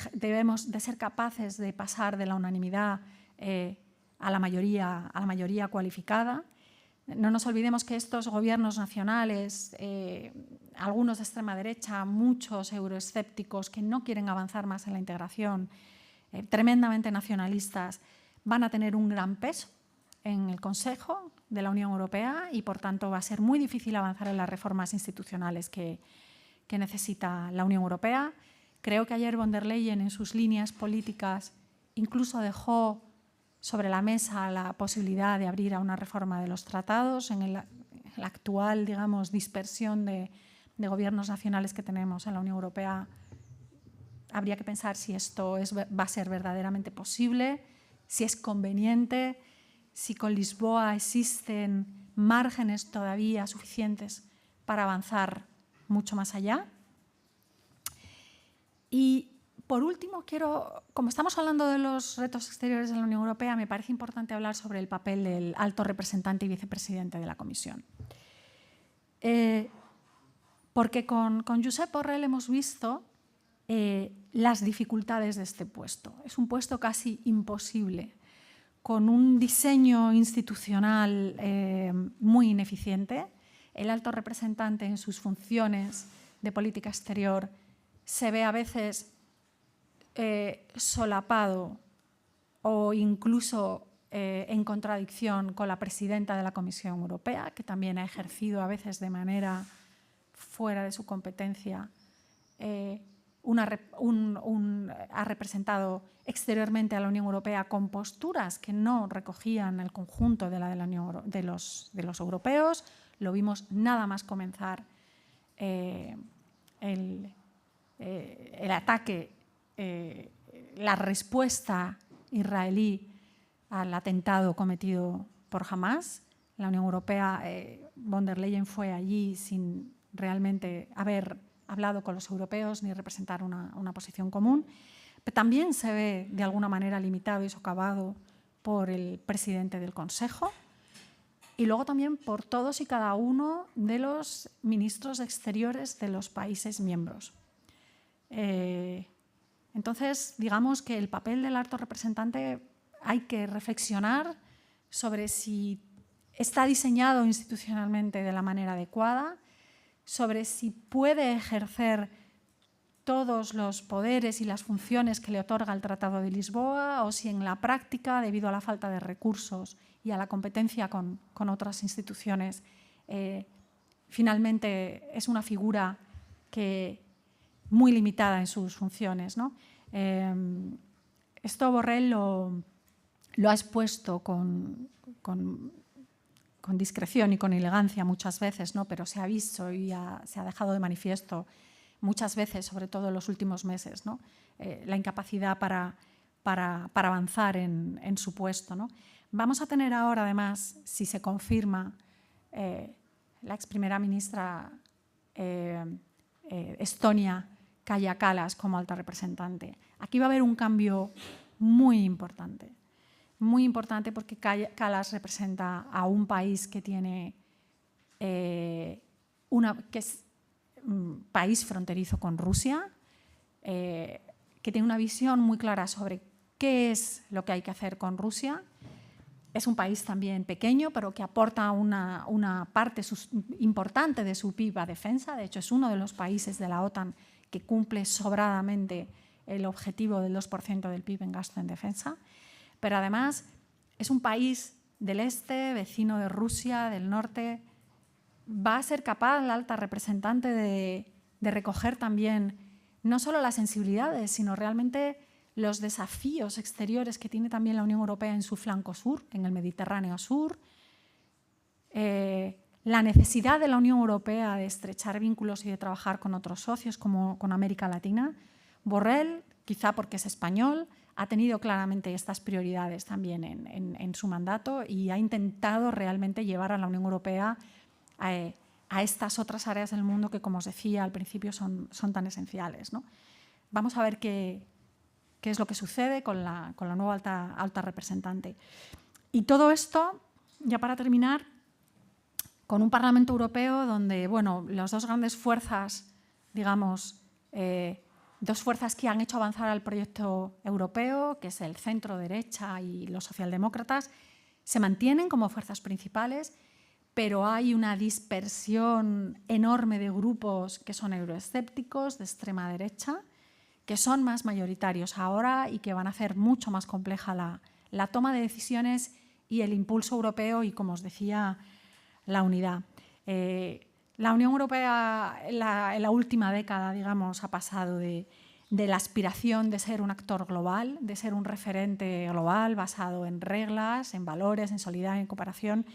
de ser capaces de pasar de la unanimidad a la mayoría cualificada. No nos olvidemos que estos gobiernos nacionales, algunos de extrema derecha, muchos euroescépticos que no quieren avanzar más en la integración, tremendamente nacionalistas, van a tener un gran peso en el Consejo de la Unión Europea y, por tanto, va a ser muy difícil avanzar en las reformas institucionales que necesita la Unión Europea. Creo que ayer von der Leyen, en sus líneas políticas, incluso dejó sobre la mesa la posibilidad de abrir a una reforma de los tratados en la actual, digamos, dispersión de gobiernos nacionales que tenemos en la Unión Europea. Habría que pensar si esto va a ser verdaderamente posible, si es conveniente, si con Lisboa existen márgenes todavía suficientes para avanzar mucho más allá. Y por último, como estamos hablando de los retos exteriores de la Unión Europea, me parece importante hablar sobre el papel del alto representante y vicepresidente de la Comisión. Porque con Josep Borrell hemos visto las dificultades de este puesto. Es un puesto casi imposible, con un diseño institucional muy ineficiente. El alto representante en sus funciones de política exterior se ve a veces solapado o incluso en contradicción con la presidenta de la Comisión Europea, que también ha ejercido a veces de manera fuera de su competencia, ha representado exteriormente a la Unión Europea con posturas que no recogían el conjunto de los europeos. Lo vimos nada más comenzar el ataque, la respuesta israelí al atentado cometido por Hamás. La Unión Europea, von der Leyen fue allí sin realmente haber hablado con los europeos ni representar una posición común. Pero también se ve de alguna manera limitado y socavado por el presidente del Consejo y luego también por todos y cada uno de los ministros exteriores de los países miembros. Entonces, digamos que el papel del alto representante hay que reflexionar sobre si está diseñado institucionalmente de la manera adecuada, sobre si puede ejercer todos los poderes y las funciones que le otorga el Tratado de Lisboa o si en la práctica, debido a la falta de recursos y a la competencia con otras instituciones, finalmente es una figura muy limitada en sus funciones, ¿no? Esto Borrell lo ha expuesto con discreción y con elegancia muchas veces, ¿no? Pero se ha visto y se ha dejado de manifiesto muchas veces, sobre todo en los últimos meses, ¿no? La incapacidad para avanzar en su puesto, ¿no? Vamos a tener ahora, además, si se confirma, la ex primera ministra Estonia, Kaja Kallas, como alta representante. Aquí va a haber un cambio muy importante porque Kallas representa a un país que tiene que es un país fronterizo con Rusia, que tiene una visión muy clara sobre qué es lo que hay que hacer con Rusia. Es un país también pequeño, pero que aporta una parte importante de su PIB a defensa. De hecho, es uno de los países de la OTAN que cumple sobradamente el objetivo del 2% del PIB en gasto en defensa. Pero además es un país del este, vecino de Rusia, del norte. Va a ser capaz la alta representante de recoger también no solo las sensibilidades, sino realmente los desafíos exteriores que tiene también la Unión Europea en su flanco sur, en el Mediterráneo sur, la necesidad de la Unión Europea de estrechar vínculos y de trabajar con otros socios como con América Latina. Borrell, quizá porque es español, ha tenido claramente estas prioridades también en su mandato y ha intentado realmente llevar a la Unión Europea a estas otras áreas del mundo que, como os decía al principio, son tan esenciales, ¿no? Vamos a ver qué es lo que sucede con la nueva alta representante. Y todo esto, ya para terminar, con un Parlamento Europeo donde, bueno, las dos grandes fuerzas, digamos, Dos fuerzas que han hecho avanzar al proyecto europeo, que es el centro-derecha y los socialdemócratas, se mantienen como fuerzas principales, pero hay una dispersión enorme de grupos que son euroescépticos, de extrema derecha, que son más mayoritarios ahora y que van a hacer mucho más compleja la toma de decisiones y el impulso europeo y, como os decía, la unidad. La Unión Europea en la última década, digamos, ha pasado de la aspiración de ser un actor global, de ser un referente global basado en reglas, en valores, en solidaridad, en cooperación,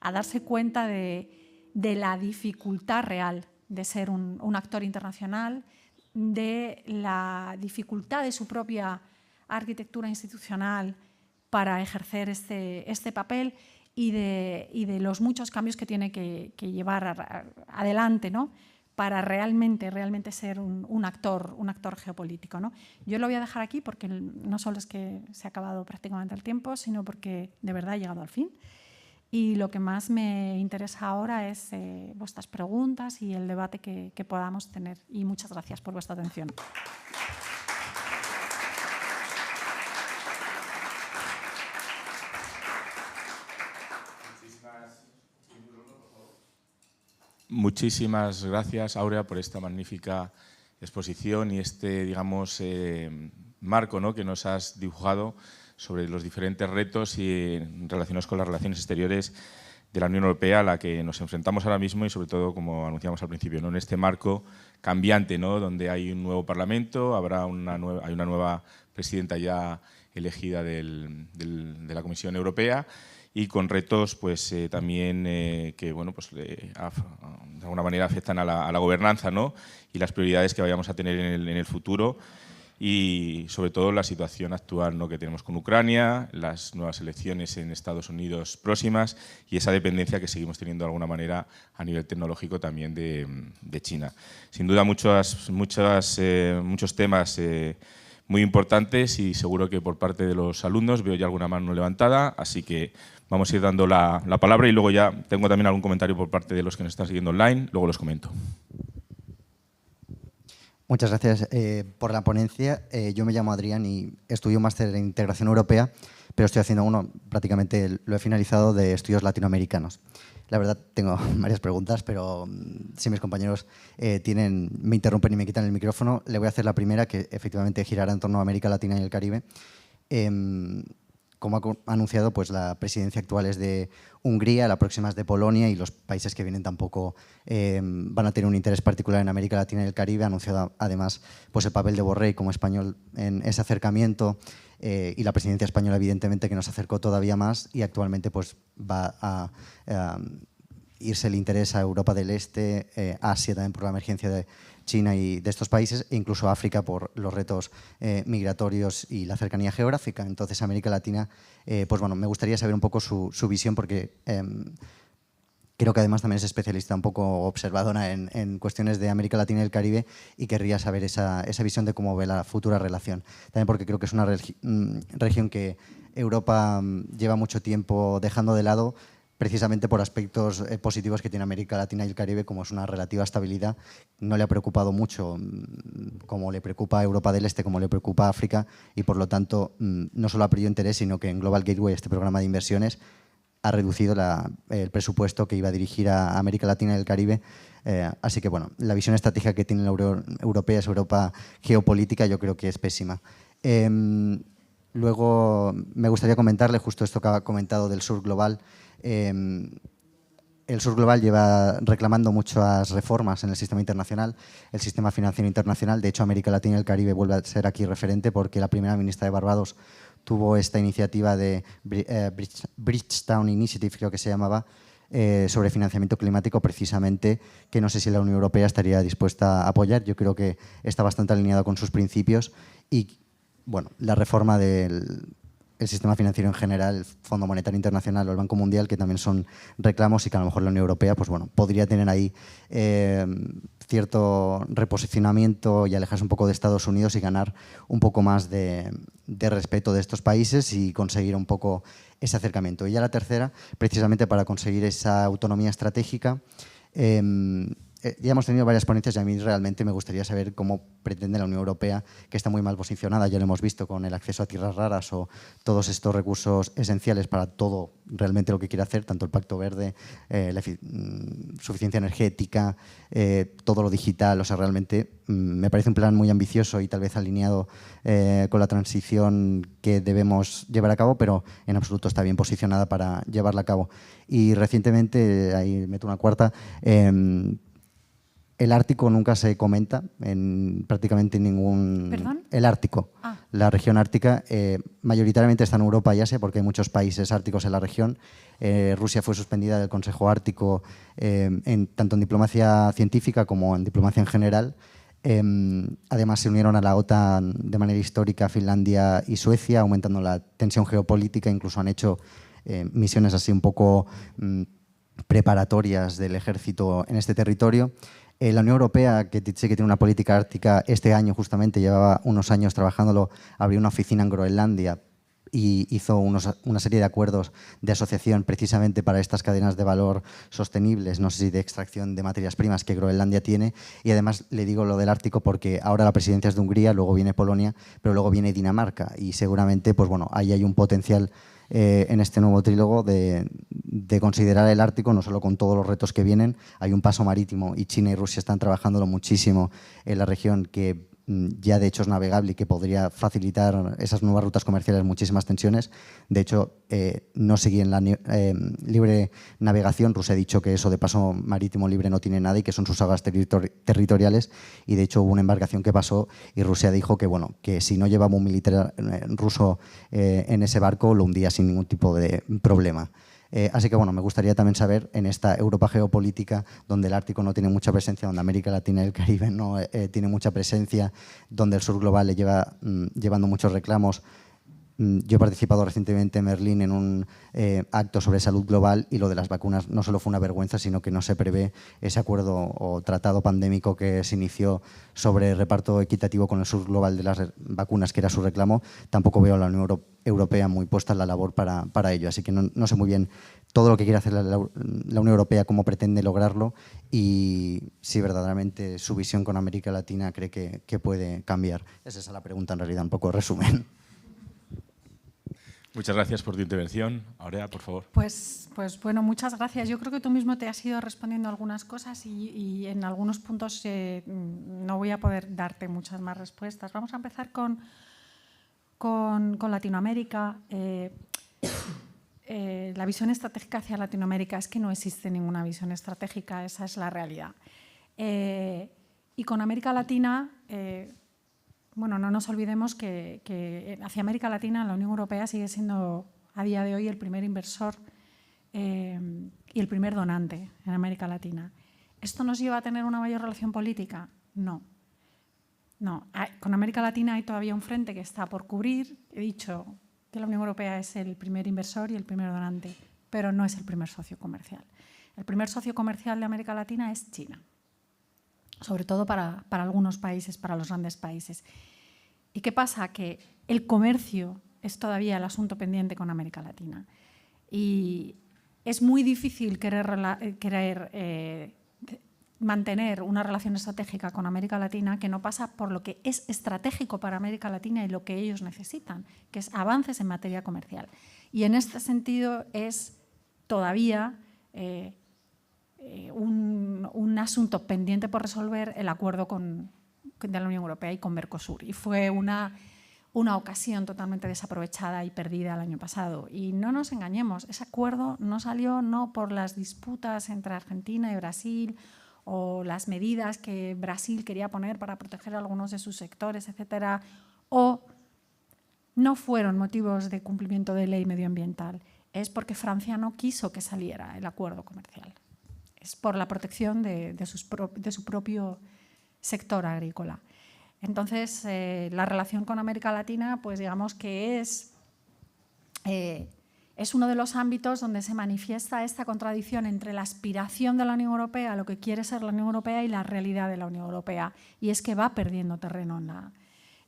a darse cuenta de la dificultad real de ser un actor internacional, de la dificultad de su propia arquitectura institucional para ejercer este papel y de los muchos cambios que tiene que llevar adelante, ¿no?, para realmente ser un actor geopolítico, ¿no? Yo lo voy a dejar aquí porque no solo es que se ha acabado prácticamente el tiempo, sino porque de verdad he llegado al fin. Y lo que más me interesa ahora es vuestras preguntas y el debate que podamos tener. Y muchas gracias por vuestra atención. Muchísimas gracias, Áurea, por esta magnífica exposición y digamos, marco, ¿no?, que nos has dibujado sobre los diferentes retos relacionados con las relaciones exteriores de la Unión Europea a la que nos enfrentamos ahora mismo y, sobre todo, como anunciamos al principio, ¿no?, en este marco cambiante, ¿no?, donde hay un nuevo Parlamento, hay una nueva presidenta ya elegida de la Comisión Europea, y con retos pues, también que bueno, pues, de alguna manera afectan a la gobernanza, ¿no?, y las prioridades que vayamos a tener en el futuro, y sobre todo la situación actual, ¿no?, que tenemos con Ucrania, las nuevas elecciones en Estados Unidos próximas y esa dependencia que seguimos teniendo de alguna manera a nivel tecnológico también de China. Sin duda muchos temas muy importantes y seguro que por parte de los alumnos veo ya alguna mano levantada, así que vamos a ir dando la palabra y luego ya tengo también algún comentario por parte de los que nos están siguiendo online, luego los comento. Muchas gracias por la ponencia. Yo me llamo Adrián y estudio un máster en integración europea, pero estoy haciendo uno, prácticamente lo he finalizado, de estudios latinoamericanos. La verdad, tengo varias preguntas, pero si mis compañeros me interrumpen y me quitan el micrófono, le voy a hacer la primera, que efectivamente girará en torno a América Latina y el Caribe. Como ha anunciado, pues la presidencia actual es de Hungría, la próxima es de Polonia y los países que vienen tampoco van a tener un interés particular en América Latina y el Caribe. Ha anunciado además pues, el papel de Borrell como español en ese acercamiento y la presidencia española evidentemente que nos acercó todavía más y actualmente pues, va a irse el interés a Europa del Este, Asia también por la emergencia de China y de estos países, e incluso África por los retos migratorios y la cercanía geográfica. Entonces, América Latina, pues bueno, me gustaría saber un poco su visión porque creo que además también es especialista, un poco observadora en cuestiones de América Latina y el Caribe y querría saber esa visión de cómo ve la futura relación. También porque creo que es una región que Europa lleva mucho tiempo dejando de lado, precisamente por aspectos positivos que tiene América Latina y el Caribe, como es una relativa estabilidad. No le ha preocupado mucho como le preocupa a Europa del Este, como le preocupa a África, y por lo tanto no solo ha perdido interés, sino que en Global Gateway, este programa de inversiones, ha reducido el presupuesto que iba a dirigir a América Latina y el Caribe. Así que, bueno, la visión estratégica que tiene la europea es Europa geopolítica, yo creo que es pésima. Luego, me gustaría comentarle justo esto que ha comentado del sur global. El sur global lleva reclamando muchas reformas en el sistema internacional, el sistema financiero internacional. De hecho, América Latina y el Caribe vuelve a ser aquí referente porque la primera ministra de Barbados tuvo esta iniciativa de Bridgetown Initiative, creo que se llamaba, sobre financiamiento climático precisamente, que no sé si la Unión Europea estaría dispuesta a apoyar. Yo creo que está bastante alineado con sus principios y, bueno, la reforma del sistema financiero en general, el Fondo Monetario Internacional o el Banco Mundial, que también son reclamos y que a lo mejor la Unión Europea pues bueno, podría tener ahí cierto reposicionamiento y alejarse un poco de Estados Unidos y ganar un poco más de respeto de estos países y conseguir un poco ese acercamiento. Y ya la tercera, precisamente para conseguir esa autonomía estratégica, ya hemos tenido varias ponencias y a mí realmente me gustaría saber cómo pretende la Unión Europea, que está muy mal posicionada, ya lo hemos visto con el acceso a tierras raras o todos estos recursos esenciales para todo realmente lo que quiere hacer, tanto el Pacto Verde, suficiencia energética, todo lo digital. O sea, realmente me parece un plan muy ambicioso y tal vez alineado con la transición que debemos llevar a cabo, pero en absoluto está bien posicionada para llevarla a cabo. Y recientemente, ahí meto una cuarta, el Ártico nunca se comenta en prácticamente ningún... ¿Perdón? El Ártico, la región ártica, mayoritariamente está en Europa y Asia porque hay muchos países árticos en la región. Rusia fue suspendida del Consejo Ártico tanto en diplomacia científica como en diplomacia en general. Además, se unieron a la OTAN de manera histórica Finlandia y Suecia, aumentando la tensión geopolítica. Incluso han hecho misiones así un poco preparatorias del ejército en este territorio. La Unión Europea, que sé que tiene una política ártica, este año justamente, llevaba unos años trabajándolo, abrió una oficina en Groenlandia y hizo una serie de acuerdos de asociación precisamente para estas cadenas de valor sostenibles, no sé si de extracción de materias primas que Groenlandia tiene. Y además le digo lo del Ártico porque ahora la presidencia es de Hungría, luego viene Polonia, pero luego viene Dinamarca y seguramente pues bueno, ahí hay un potencial en este nuevo trílogo de considerar el Ártico, no solo con todos los retos que vienen, hay un paso marítimo y China y Rusia están trabajándolo muchísimo en la región, que ya de hecho es navegable y que podría facilitar esas nuevas rutas comerciales muchísimas tensiones. De hecho, no seguir en la libre navegación. Rusia ha dicho que eso de paso marítimo libre no tiene nada y que son sus aguas territoriales, y de hecho hubo una embarcación que pasó y Rusia dijo que, bueno, que si no llevaba un militar ruso en ese barco lo hundía sin ningún tipo de problema. Así que bueno, me gustaría también saber, en esta Europa geopolítica, donde el Ártico no tiene mucha presencia, donde América Latina y el Caribe no tiene mucha presencia, donde el sur global le lleva llevando muchos reclamos. Yo he participado recientemente en Berlín en un acto sobre salud global y lo de las vacunas no solo fue una vergüenza, sino que no se prevé ese acuerdo o tratado pandémico que se inició sobre reparto equitativo con el sur global de las vacunas, que era su reclamo. Tampoco veo a la Unión Europea muy puesta en la labor para ello. Así que no sé muy bien todo lo que quiere hacer la Unión Europea, cómo pretende lograrlo y si verdaderamente su visión con América Latina cree que puede cambiar. Es esa la pregunta en realidad, un poco de resumen. Muchas gracias por tu intervención. Aurea, por favor. Pues bueno, muchas gracias. Yo creo que tú mismo te has ido respondiendo algunas cosas y en algunos puntos no voy a poder darte muchas más respuestas. Vamos a empezar con Latinoamérica. La visión estratégica hacia Latinoamérica es que no existe ninguna visión estratégica, esa es la realidad. Y con América Latina, bueno, no nos olvidemos que hacia América Latina la Unión Europea sigue siendo a día de hoy el primer inversor y el primer donante en América Latina. ¿Esto nos lleva a tener una mayor relación política? No. No. Con América Latina hay todavía un frente que está por cubrir. He dicho que la Unión Europea es el primer inversor y el primer donante, pero no es el primer socio comercial. El primer socio comercial de América Latina es China, sobre todo para algunos países, para los grandes países. ¿Y qué pasa? Que el comercio es todavía el asunto pendiente con América Latina. Y es muy difícil querer mantener una relación estratégica con América Latina que no pasa por lo que es estratégico para América Latina y lo que ellos necesitan, que es avances en materia comercial. Y en este sentido es todavía un asunto pendiente por resolver el acuerdo de la Unión Europea y con Mercosur. Y fue una ocasión totalmente desaprovechada y perdida el año pasado. Y no nos engañemos, ese acuerdo no salió no por las disputas entre Argentina y Brasil o las medidas que Brasil quería poner para proteger a algunos de sus sectores, etcétera, o no fueron motivos de cumplimiento de ley medioambiental. Es porque Francia no quiso que saliera el acuerdo comercial. Es por la protección de su propio sector agrícola. Entonces, la relación con América Latina, pues digamos que es uno de los ámbitos donde se manifiesta esta contradicción entre la aspiración de la Unión Europea, lo que quiere ser la Unión Europea, y la realidad de la Unión Europea. Y es que va perdiendo terreno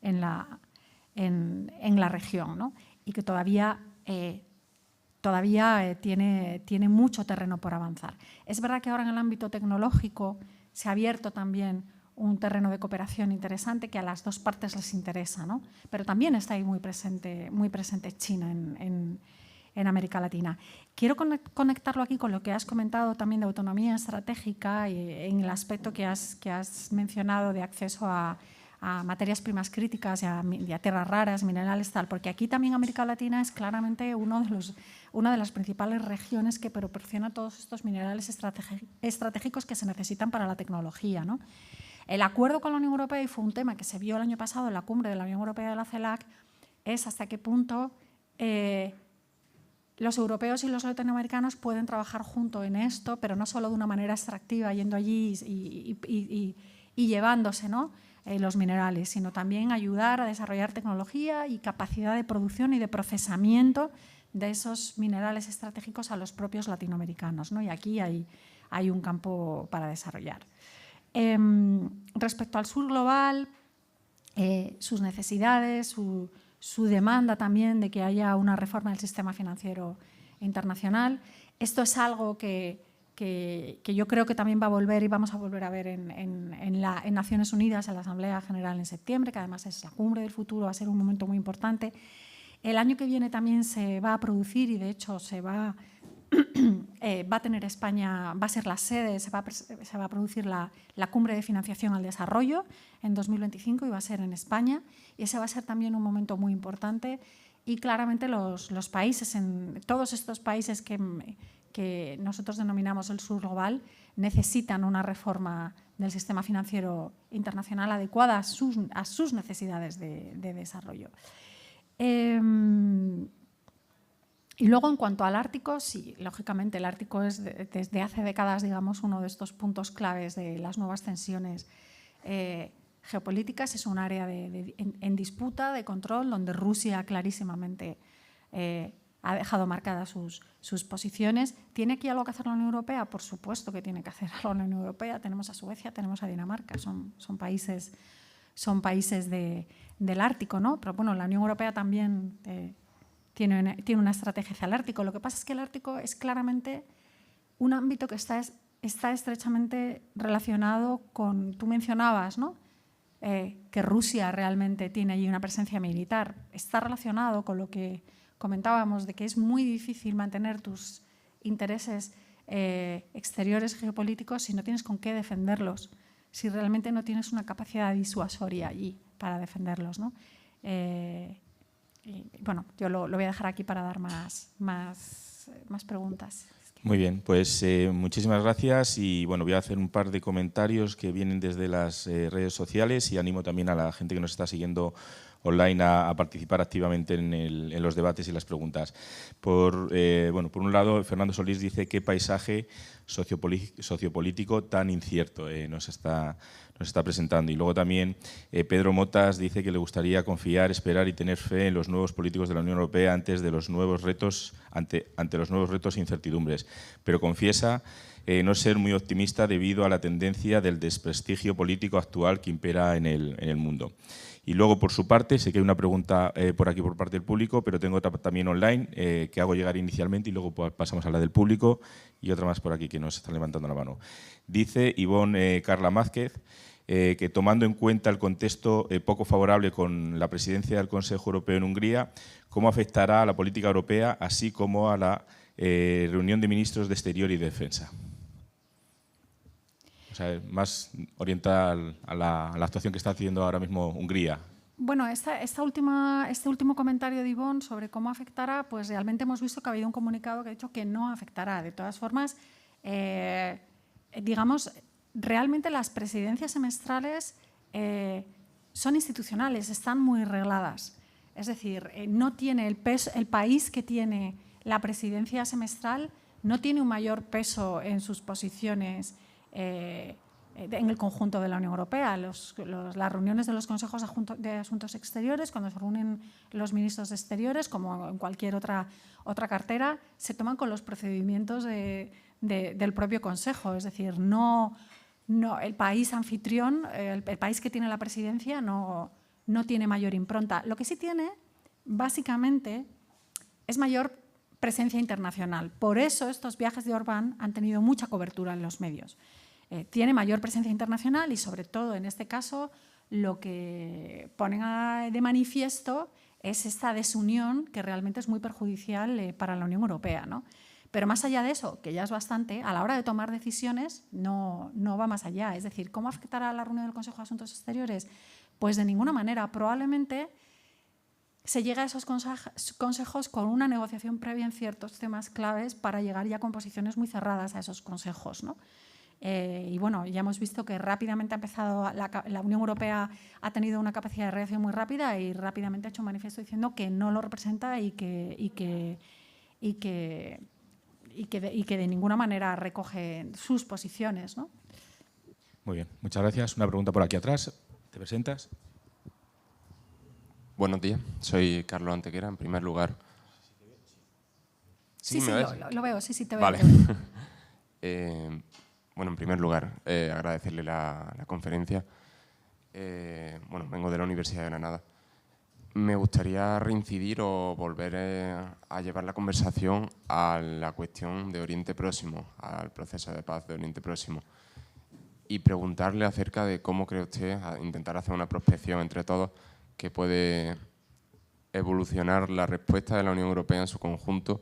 en la región, ¿no? Y que todavía todavía tiene mucho terreno por avanzar. Es verdad que ahora en el ámbito tecnológico se ha abierto también un terreno de cooperación interesante que a las dos partes les interesa, ¿no? Pero también está ahí muy presente China en América Latina. Quiero conectarlo aquí con lo que has comentado también de autonomía estratégica y en el aspecto que has mencionado de acceso a materias primas críticas y a tierras raras, minerales, tal, porque aquí también América Latina es claramente una de las principales regiones que proporciona todos estos minerales estratégicos que se necesitan para la tecnología, ¿no? El acuerdo con la Unión Europea, y fue un tema que se vio el año pasado en la cumbre de la Unión Europea de la CELAC, es hasta qué punto los europeos y los latinoamericanos pueden trabajar juntos en esto, pero no solo de una manera extractiva, yendo allí y llevándose, ¿no?, los minerales, sino también ayudar a desarrollar tecnología y capacidad de producción y de procesamiento de esos minerales estratégicos a los propios latinoamericanos, ¿no? Y aquí hay un campo para desarrollar. Respecto al sur global, sus necesidades, su demanda también de que haya una reforma del sistema financiero internacional. Esto es algo que yo creo que también va a volver y vamos a volver a ver en Naciones Unidas, en la Asamblea General en septiembre, que además es la cumbre del futuro, va a ser un momento muy importante. El año que viene también se va a producir y de hecho va a tener España, va a ser la sede, se va a producir la cumbre de financiación al desarrollo en 2025 y va a ser en España, y ese va a ser también un momento muy importante. Y claramente los países, todos estos países que nosotros denominamos el sur global, necesitan una reforma del sistema financiero internacional adecuada a sus necesidades de desarrollo. Y luego, en cuanto al Ártico, sí, lógicamente el Ártico es desde hace décadas, digamos, uno de estos puntos claves de las nuevas tensiones geopolíticas. Es un área en disputa, de control, donde Rusia clarísimamente ha dejado marcadas sus posiciones. ¿Tiene aquí algo que hacer la Unión Europea? Por supuesto que tiene que hacer la Unión Europea. Tenemos a Suecia, tenemos a Dinamarca, son países del Ártico, ¿no? Pero bueno, la Unión Europea también tiene una estrategia hacia el Ártico. Lo que pasa es que el Ártico es claramente un ámbito que está estrechamente relacionado con, tú mencionabas, ¿no?, que Rusia realmente tiene allí una presencia militar. Está relacionado con lo que comentábamos de que es muy difícil mantener tus intereses exteriores geopolíticos si no tienes con qué defenderlos, si realmente no tienes una capacidad disuasoria allí para defenderlos, ¿no? Y, bueno, yo lo voy a dejar aquí para dar más preguntas. Muy bien, pues muchísimas gracias y bueno, voy a hacer un par de comentarios que vienen desde las redes sociales y animo también a la gente que nos está siguiendo online a participar activamente en los debates y las preguntas. Por un lado, Fernando Solís dice qué paisaje sociopolítico tan incierto nos está presentando. Y luego también Pedro Motas dice que le gustaría confiar, esperar y tener fe en los nuevos políticos de la Unión Europea ante los nuevos retos e incertidumbres, pero confiesa no ser muy optimista debido a la tendencia del desprestigio político actual que impera en el mundo. Y luego, por su parte, sé que hay una pregunta por aquí por parte del público, pero tengo otra también online que hago llegar inicialmente y luego pasamos a la del público y otra más por aquí que nos están levantando la mano. Dice Ivonne Carla Mázquez que tomando en cuenta el contexto poco favorable con la presidencia del Consejo Europeo en Hungría, ¿cómo afectará a la política europea, así como a la reunión de ministros de Exterior y de Defensa? O sea, más orientada a la actuación que está haciendo ahora mismo Hungría. Bueno, este último comentario de Ivonne sobre cómo afectará, pues realmente hemos visto que ha habido un comunicado que ha dicho que no afectará. De todas formas, digamos, realmente las presidencias semestrales son institucionales, están muy regladas. Es decir, no tiene el país que tiene la presidencia semestral no tiene un mayor peso en sus posiciones en el conjunto de la Unión Europea. Las reuniones de los consejos de asuntos exteriores, cuando se reúnen los ministros de exteriores, como en cualquier otra cartera, se toman con los procedimientos del propio consejo. Es decir, el país anfitrión, el país que tiene la presidencia, no tiene mayor impronta. Lo que sí tiene, básicamente, es mayor presencia internacional. Por eso estos viajes de Orbán han tenido mucha cobertura en los medios. Tiene mayor presencia internacional y, sobre todo, en este caso, lo que ponen de manifiesto es esta desunión que realmente es muy perjudicial para la Unión Europea, ¿no? Pero más allá de eso, que ya es bastante, a la hora de tomar decisiones no va más allá. Es decir, ¿cómo afectará a la reunión del Consejo de Asuntos Exteriores? Pues de ninguna manera. Probablemente se llega a esos consejos con una negociación previa en ciertos temas claves para llegar ya con posiciones muy cerradas a esos consejos, ¿no? Y bueno, ya hemos visto que rápidamente ha empezado, la Unión Europea ha tenido una capacidad de reacción muy rápida y rápidamente ha hecho un manifiesto diciendo que no lo representa y que de ninguna manera recoge sus posiciones, ¿no? Muy bien, muchas gracias. Una pregunta por aquí atrás. ¿Te presentas? Buenos días, soy Carlos Antequera, en primer lugar. Sí, ¿me ves? lo veo, sí, te veo. Vale. Te veo. Bueno, en primer lugar, agradecerle la conferencia. Bueno, vengo de la Universidad de Granada. Me gustaría reincidir o volver a llevar la conversación a la cuestión de Oriente Próximo, al proceso de paz de Oriente Próximo, y preguntarle acerca de cómo cree usted, a intentar hacer una prospección entre todos, que puede evolucionar la respuesta de la Unión Europea en su conjunto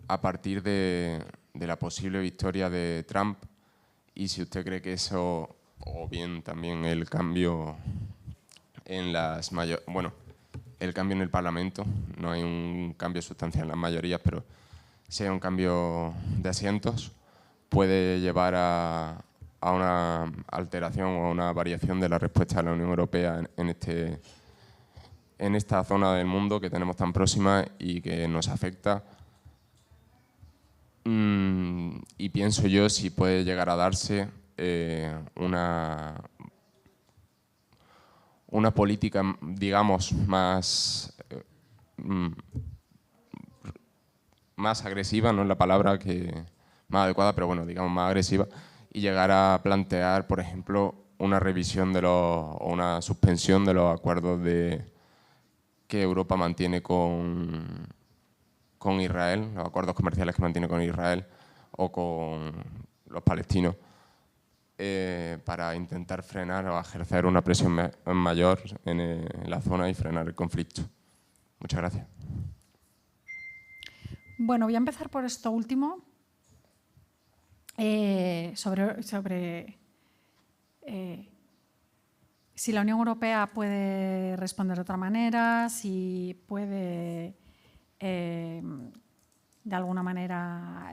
a partir de la posible victoria de Trump, y si usted cree que eso, o bien también el cambio en el cambio en el Parlamento, no hay un cambio sustancial en las mayorías, pero si hay un cambio de asientos, puede llevar a una alteración o a una variación de la respuesta de la Unión Europea en esta zona del mundo que tenemos tan próxima y que nos afecta. Y pienso yo si puede llegar a darse una política, digamos, más agresiva, no es la palabra más adecuada, pero bueno, digamos más agresiva, y llegar a plantear, por ejemplo, una revisión o una suspensión de los acuerdos que Europa mantiene con Israel, los acuerdos comerciales que mantiene con Israel o con los palestinos, para intentar frenar o ejercer una presión mayor en la zona y frenar el conflicto. Muchas gracias. Bueno, voy a empezar por esto último, sobre si la Unión Europea puede responder de otra manera, si puede de alguna manera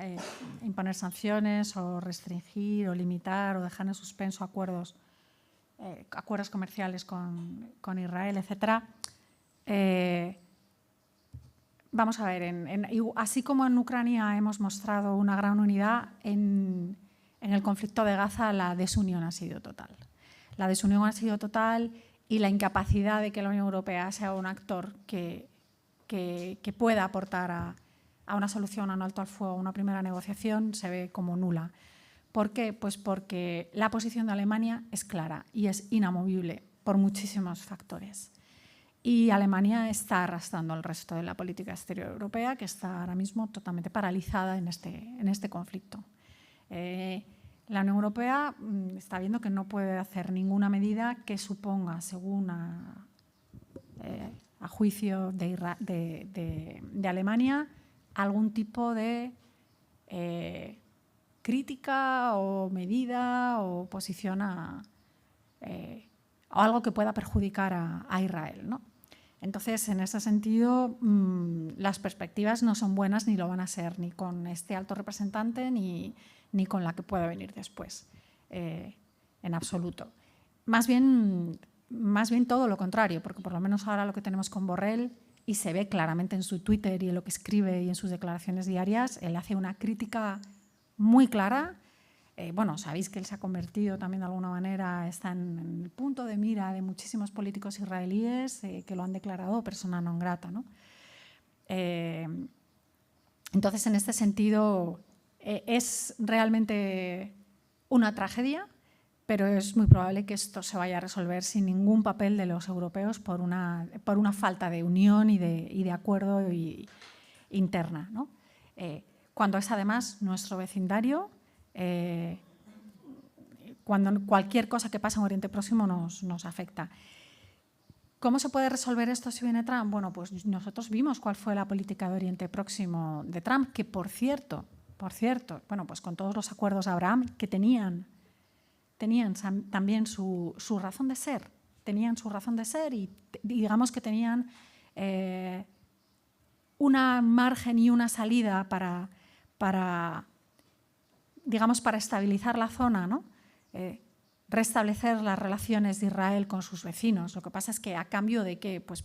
imponer sanciones o restringir o limitar o dejar en suspenso acuerdos comerciales con Israel, etc. Vamos a ver, así como en Ucrania hemos mostrado una gran unidad, en el conflicto de Gaza la desunión ha sido total. La desunión ha sido total y la incapacidad de que la Unión Europea sea un actor que pueda aportar a una solución, a un alto al fuego, a una primera negociación, se ve como nula. ¿Por qué? Pues porque la posición de Alemania es clara y es inamovible por muchísimos factores. Y Alemania está arrastrando al resto de la política exterior europea, que está ahora mismo totalmente paralizada en este conflicto. La Unión Europea está viendo que no puede hacer ninguna medida que suponga, según a juicio de Alemania, algún tipo de crítica o medida o posición o algo que pueda perjudicar a Israel, ¿no? Entonces, en ese sentido, las perspectivas no son buenas ni lo van a ser, ni con este alto representante ni con la que pueda venir después, en absoluto. Más bien todo lo contrario, porque por lo menos ahora lo que tenemos con Borrell, y se ve claramente en su Twitter y en lo que escribe y en sus declaraciones diarias, él hace una crítica muy clara. Bueno, sabéis que él se ha convertido también de alguna manera, está en el punto de mira de muchísimos políticos israelíes que lo han declarado persona non grata, ¿no? Entonces, en este sentido, es realmente una tragedia, pero es muy probable que esto se vaya a resolver sin ningún papel de los europeos por una falta de unión y de acuerdo interna, ¿no? cuando es además nuestro vecindario, cuando cualquier cosa que pasa en Oriente Próximo nos afecta. ¿Cómo se puede resolver esto si viene Trump? Bueno, pues nosotros vimos cuál fue la política de Oriente Próximo de Trump, que por cierto, bueno, pues con todos los acuerdos de Abraham que tenían también su razón de ser, y digamos que tenían una margen y una salida para estabilizar la zona, ¿no? Restablecer las relaciones de Israel con sus vecinos. Lo que pasa es que a cambio de qué, pues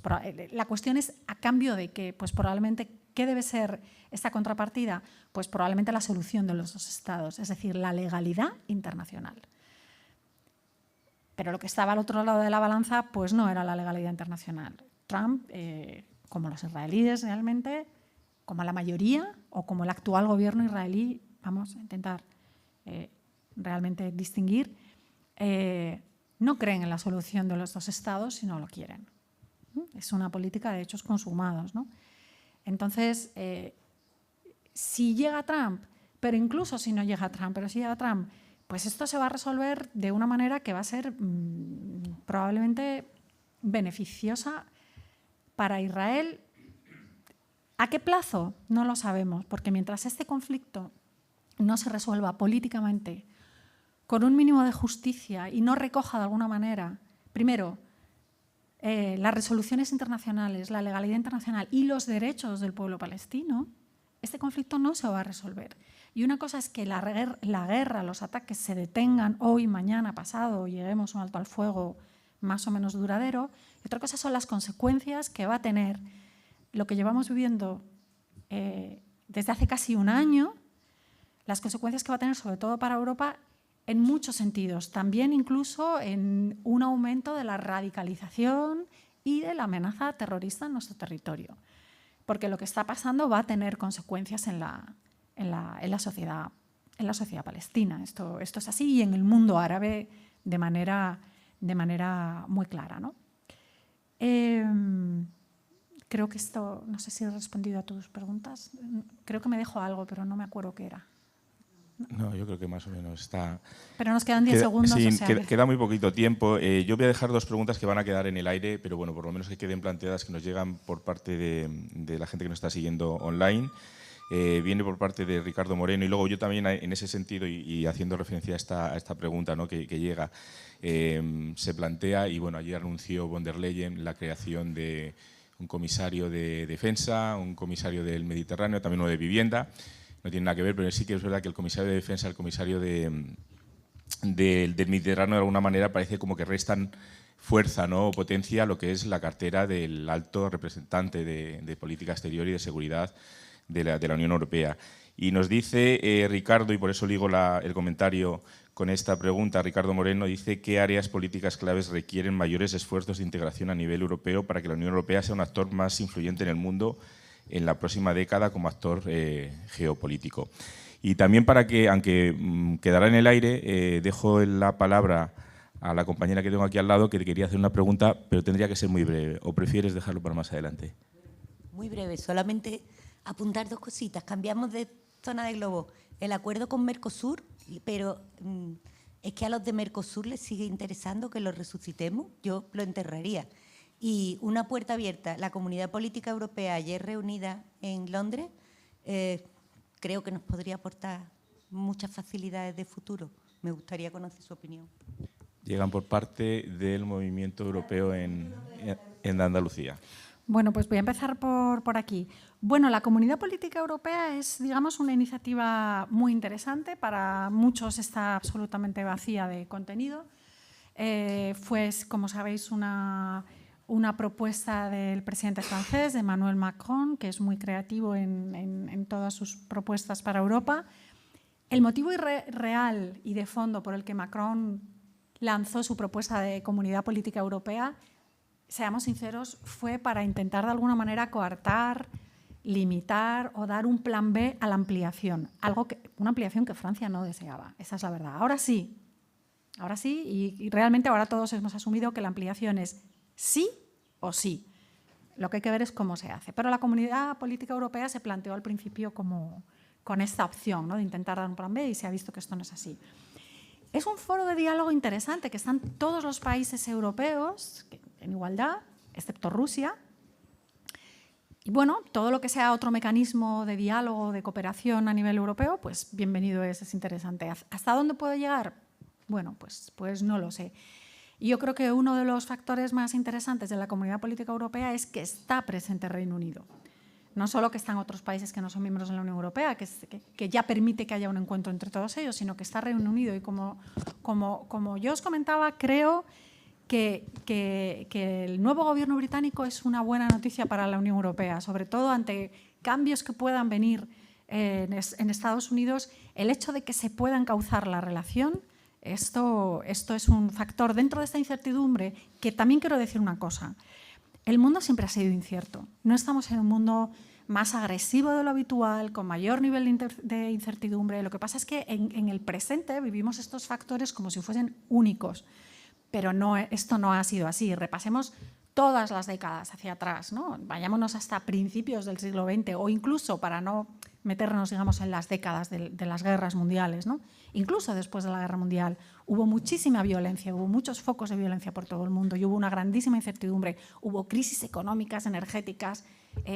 la cuestión es a cambio de qué, pues probablemente ¿qué debe ser esta contrapartida? Pues probablemente la solución de los dos estados, es decir, la legalidad internacional. Pero lo que estaba al otro lado de la balanza pues no era la legalidad internacional. Trump, como los israelíes realmente, como la mayoría o como el actual gobierno israelí, vamos a intentar realmente distinguir, no creen en la solución de los dos estados si no lo quieren. Es una política de hechos consumados, ¿no? Entonces, si llega Trump, pero incluso si no llega Trump, pero si llega Trump, pues esto se va a resolver de una manera que va a ser probablemente beneficiosa para Israel. ¿A qué plazo? No lo sabemos, porque mientras este conflicto no se resuelva políticamente con un mínimo de justicia y no recoja de alguna manera, primero, las resoluciones internacionales, la legalidad internacional y los derechos del pueblo palestino, este conflicto no se va a resolver. Y una cosa es que la guerra, los ataques se detengan hoy, mañana, pasado, lleguemos a un alto al fuego más o menos duradero. Y otra cosa son las consecuencias que va a tener lo que llevamos viviendo desde hace casi un año, las consecuencias que va a tener sobre todo para Europa en muchos sentidos, también incluso en un aumento de la radicalización y de la amenaza terrorista en nuestro territorio. Porque lo que está pasando va a tener consecuencias en la sociedad palestina. Esto es así, y en el mundo árabe de manera muy clara, ¿no? Creo que esto, no sé si he respondido a tus preguntas. Creo que me dejo algo, pero no me acuerdo qué era. No, yo creo que más o menos está... Pero nos quedan 10 segundos. Sí, o sea, queda muy poquito tiempo. Yo voy a dejar dos preguntas que van a quedar en el aire, pero bueno, por lo menos que queden planteadas, que nos llegan por parte de la gente que nos está siguiendo online. Viene por parte de Ricardo Moreno, y luego yo también en ese sentido, y haciendo referencia a esta pregunta, ¿no?, que llega, se plantea, y bueno, ayer anunció von der Leyen la creación de un comisario de defensa, un comisario del Mediterráneo, también uno de vivienda. No tiene nada que ver, pero sí que es verdad que el comisario de defensa, el comisario del Mediterráneo, de alguna manera parece como que restan fuerza, ¿no?, o potencia a lo que es la cartera del alto representante de política exterior y de seguridad de la Unión Europea. Y nos dice Ricardo, y por eso ligo el comentario con esta pregunta, Ricardo Moreno dice: ¿qué áreas políticas claves requieren mayores esfuerzos de integración a nivel europeo para que la Unión Europea sea un actor más influyente en el mundo en la próxima década como actor geopolítico? Y también para que, aunque quedará en el aire, dejo la palabra a la compañera que tengo aquí al lado, que te quería hacer una pregunta, pero tendría que ser muy breve. ¿O prefieres dejarlo para más adelante? Muy breve, solamente apuntar dos cositas. Cambiamos de zona de globo. El acuerdo con Mercosur, pero es que a los de Mercosur les sigue interesando que lo resucitemos. Yo lo enterraría. Y una puerta abierta. La Comunidad Política Europea, ayer reunida en Londres, creo que nos podría aportar muchas facilidades de futuro. Me gustaría conocer su opinión. Llegan por parte del movimiento europeo en Andalucía. Bueno, pues voy a empezar por aquí. Bueno, la Comunidad Política Europea es, digamos, una iniciativa muy interesante. Para muchos está absolutamente vacía de contenido. Fue, como sabéis, una propuesta del presidente francés, de Emmanuel Macron, que es muy creativo en todas sus propuestas para Europa. El motivo real y de fondo por el que Macron lanzó su propuesta de Comunidad Política Europea, seamos sinceros, fue para intentar de alguna manera coartar, limitar o dar un plan B a la ampliación, una ampliación que Francia no deseaba, esa es la verdad. Ahora sí, y realmente ahora todos hemos asumido que la ampliación es sí o sí. Lo que hay que ver es cómo se hace. Pero la Comunidad Política Europea se planteó al principio como con esta opción, ¿no?, de intentar dar un plan B, y se ha visto que esto no es así. Es un foro de diálogo interesante, que están todos los países europeos en igualdad, excepto Rusia. Y bueno, todo lo que sea otro mecanismo de diálogo, de cooperación a nivel europeo, pues bienvenido es interesante. ¿Hasta dónde puede llegar? Bueno, pues no lo sé. Y yo creo que uno de los factores más interesantes de la Comunidad Política Europea es que está presente Reino Unido. No solo que están otros países que no son miembros de la Unión Europea, que ya permite que haya un encuentro entre todos ellos, sino que está Reino Unido. Y como yo os comentaba, creo que el nuevo gobierno británico es una buena noticia para la Unión Europea, sobre todo ante cambios que puedan venir en Estados Unidos. El hecho de que se pueda encauzar la relación, esto es un factor dentro de esta incertidumbre, que también quiero decir una cosa. El mundo siempre ha sido incierto. No estamos en un mundo más agresivo de lo habitual, con mayor nivel de incertidumbre. Lo que pasa es que en el presente vivimos estos factores como si fuesen únicos, pero esto no ha sido así. Repasemos todas las décadas hacia atrás, ¿no? Vayámonos hasta principios del siglo XX, o incluso, para no meternos, digamos, en las décadas de las guerras mundiales, ¿no? Incluso después de la Guerra Mundial hubo muchísima violencia, hubo muchos focos de violencia por todo el mundo y hubo una grandísima incertidumbre, hubo crisis económicas, energéticas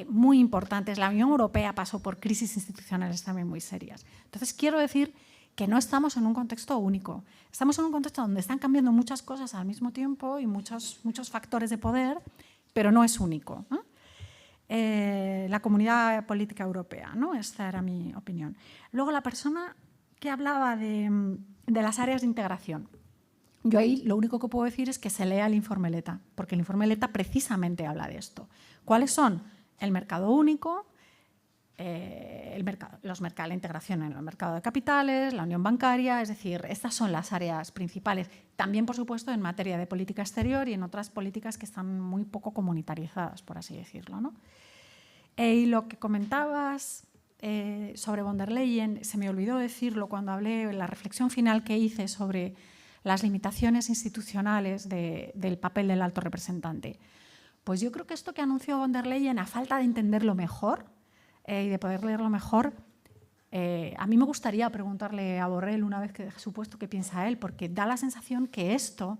muy importantes. La Unión Europea pasó por crisis institucionales también muy serias. Entonces, quiero decir que no estamos en un contexto único. Estamos en un contexto donde están cambiando muchas cosas al mismo tiempo y muchos factores de poder, pero no es único, ¿no? La Comunidad Política Europea, ¿no? Esta era mi opinión. Luego, la persona que hablaba de las áreas de integración. Yo ahí lo único que puedo decir es que se lea el informe Letta, porque el informe Letta precisamente habla de esto. ¿Cuáles son? El mercado único, la integración en el mercado de capitales, la unión bancaria, es decir, estas son las áreas principales. También, por supuesto, en materia de política exterior y en otras políticas que están muy poco comunitarizadas, por así decirlo, ¿no? Y lo que comentabas sobre von der Leyen, se me olvidó decirlo cuando hablé en la reflexión final que hice sobre las limitaciones institucionales del papel del alto representante. Pues yo creo que esto que anunció von der Leyen, a falta de entenderlo mejor y de poder leerlo mejor, a mí me gustaría preguntarle a Borrell, una vez que deje su puesto, qué piensa él, porque da la sensación que esto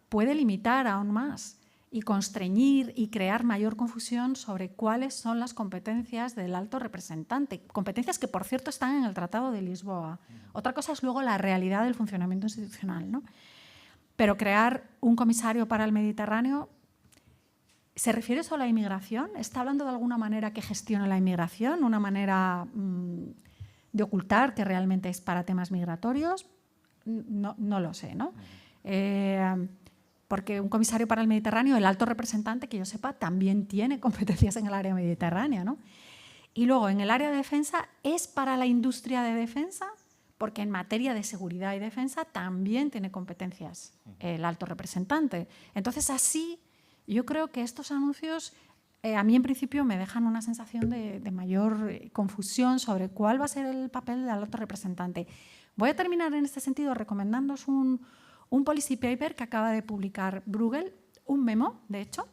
puede limitar aún más y constreñir y crear mayor confusión sobre cuáles son las competencias del alto representante. Competencias que, por cierto, están en el Tratado de Lisboa. Otra cosa es luego la realidad del funcionamiento institucional, ¿no? Pero crear un comisario para el Mediterráneo, ¿se refiere solo a la inmigración? ¿Está hablando de alguna manera que gestiona la inmigración? ¿Una manera de ocultar que realmente es para temas migratorios? No lo sé, ¿no? Porque un comisario para el Mediterráneo, el alto representante, que yo sepa, también tiene competencias en el área mediterránea, ¿no? Y luego, en el área de defensa, ¿es para la industria de defensa? Porque en materia de seguridad y defensa también tiene competencias el alto representante. Entonces, así, yo creo que estos anuncios, a mí en principio me dejan una sensación de mayor confusión sobre cuál va a ser el papel del alto representante. Voy a terminar en este sentido recomendándoos un policy paper que acaba de publicar Bruegel, un memo, de hecho,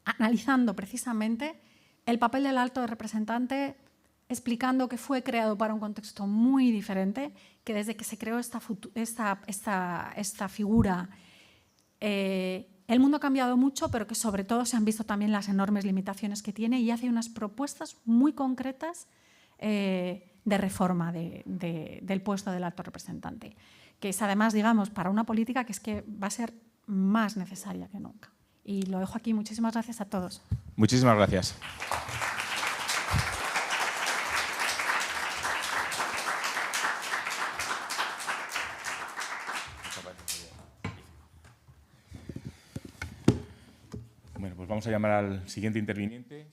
analizando precisamente el papel del alto representante, explicando que fue creado para un contexto muy diferente, que desde que se creó esta figura, el mundo ha cambiado mucho, pero que sobre todo se han visto también las enormes limitaciones que tiene, y hace unas propuestas muy concretas de reforma del puesto del alto representante, que es además, digamos, para una política que es que va a ser más necesaria que nunca. Y lo dejo aquí. Muchísimas gracias a todos. Muchísimas gracias. Bueno, pues vamos a llamar al siguiente interviniente.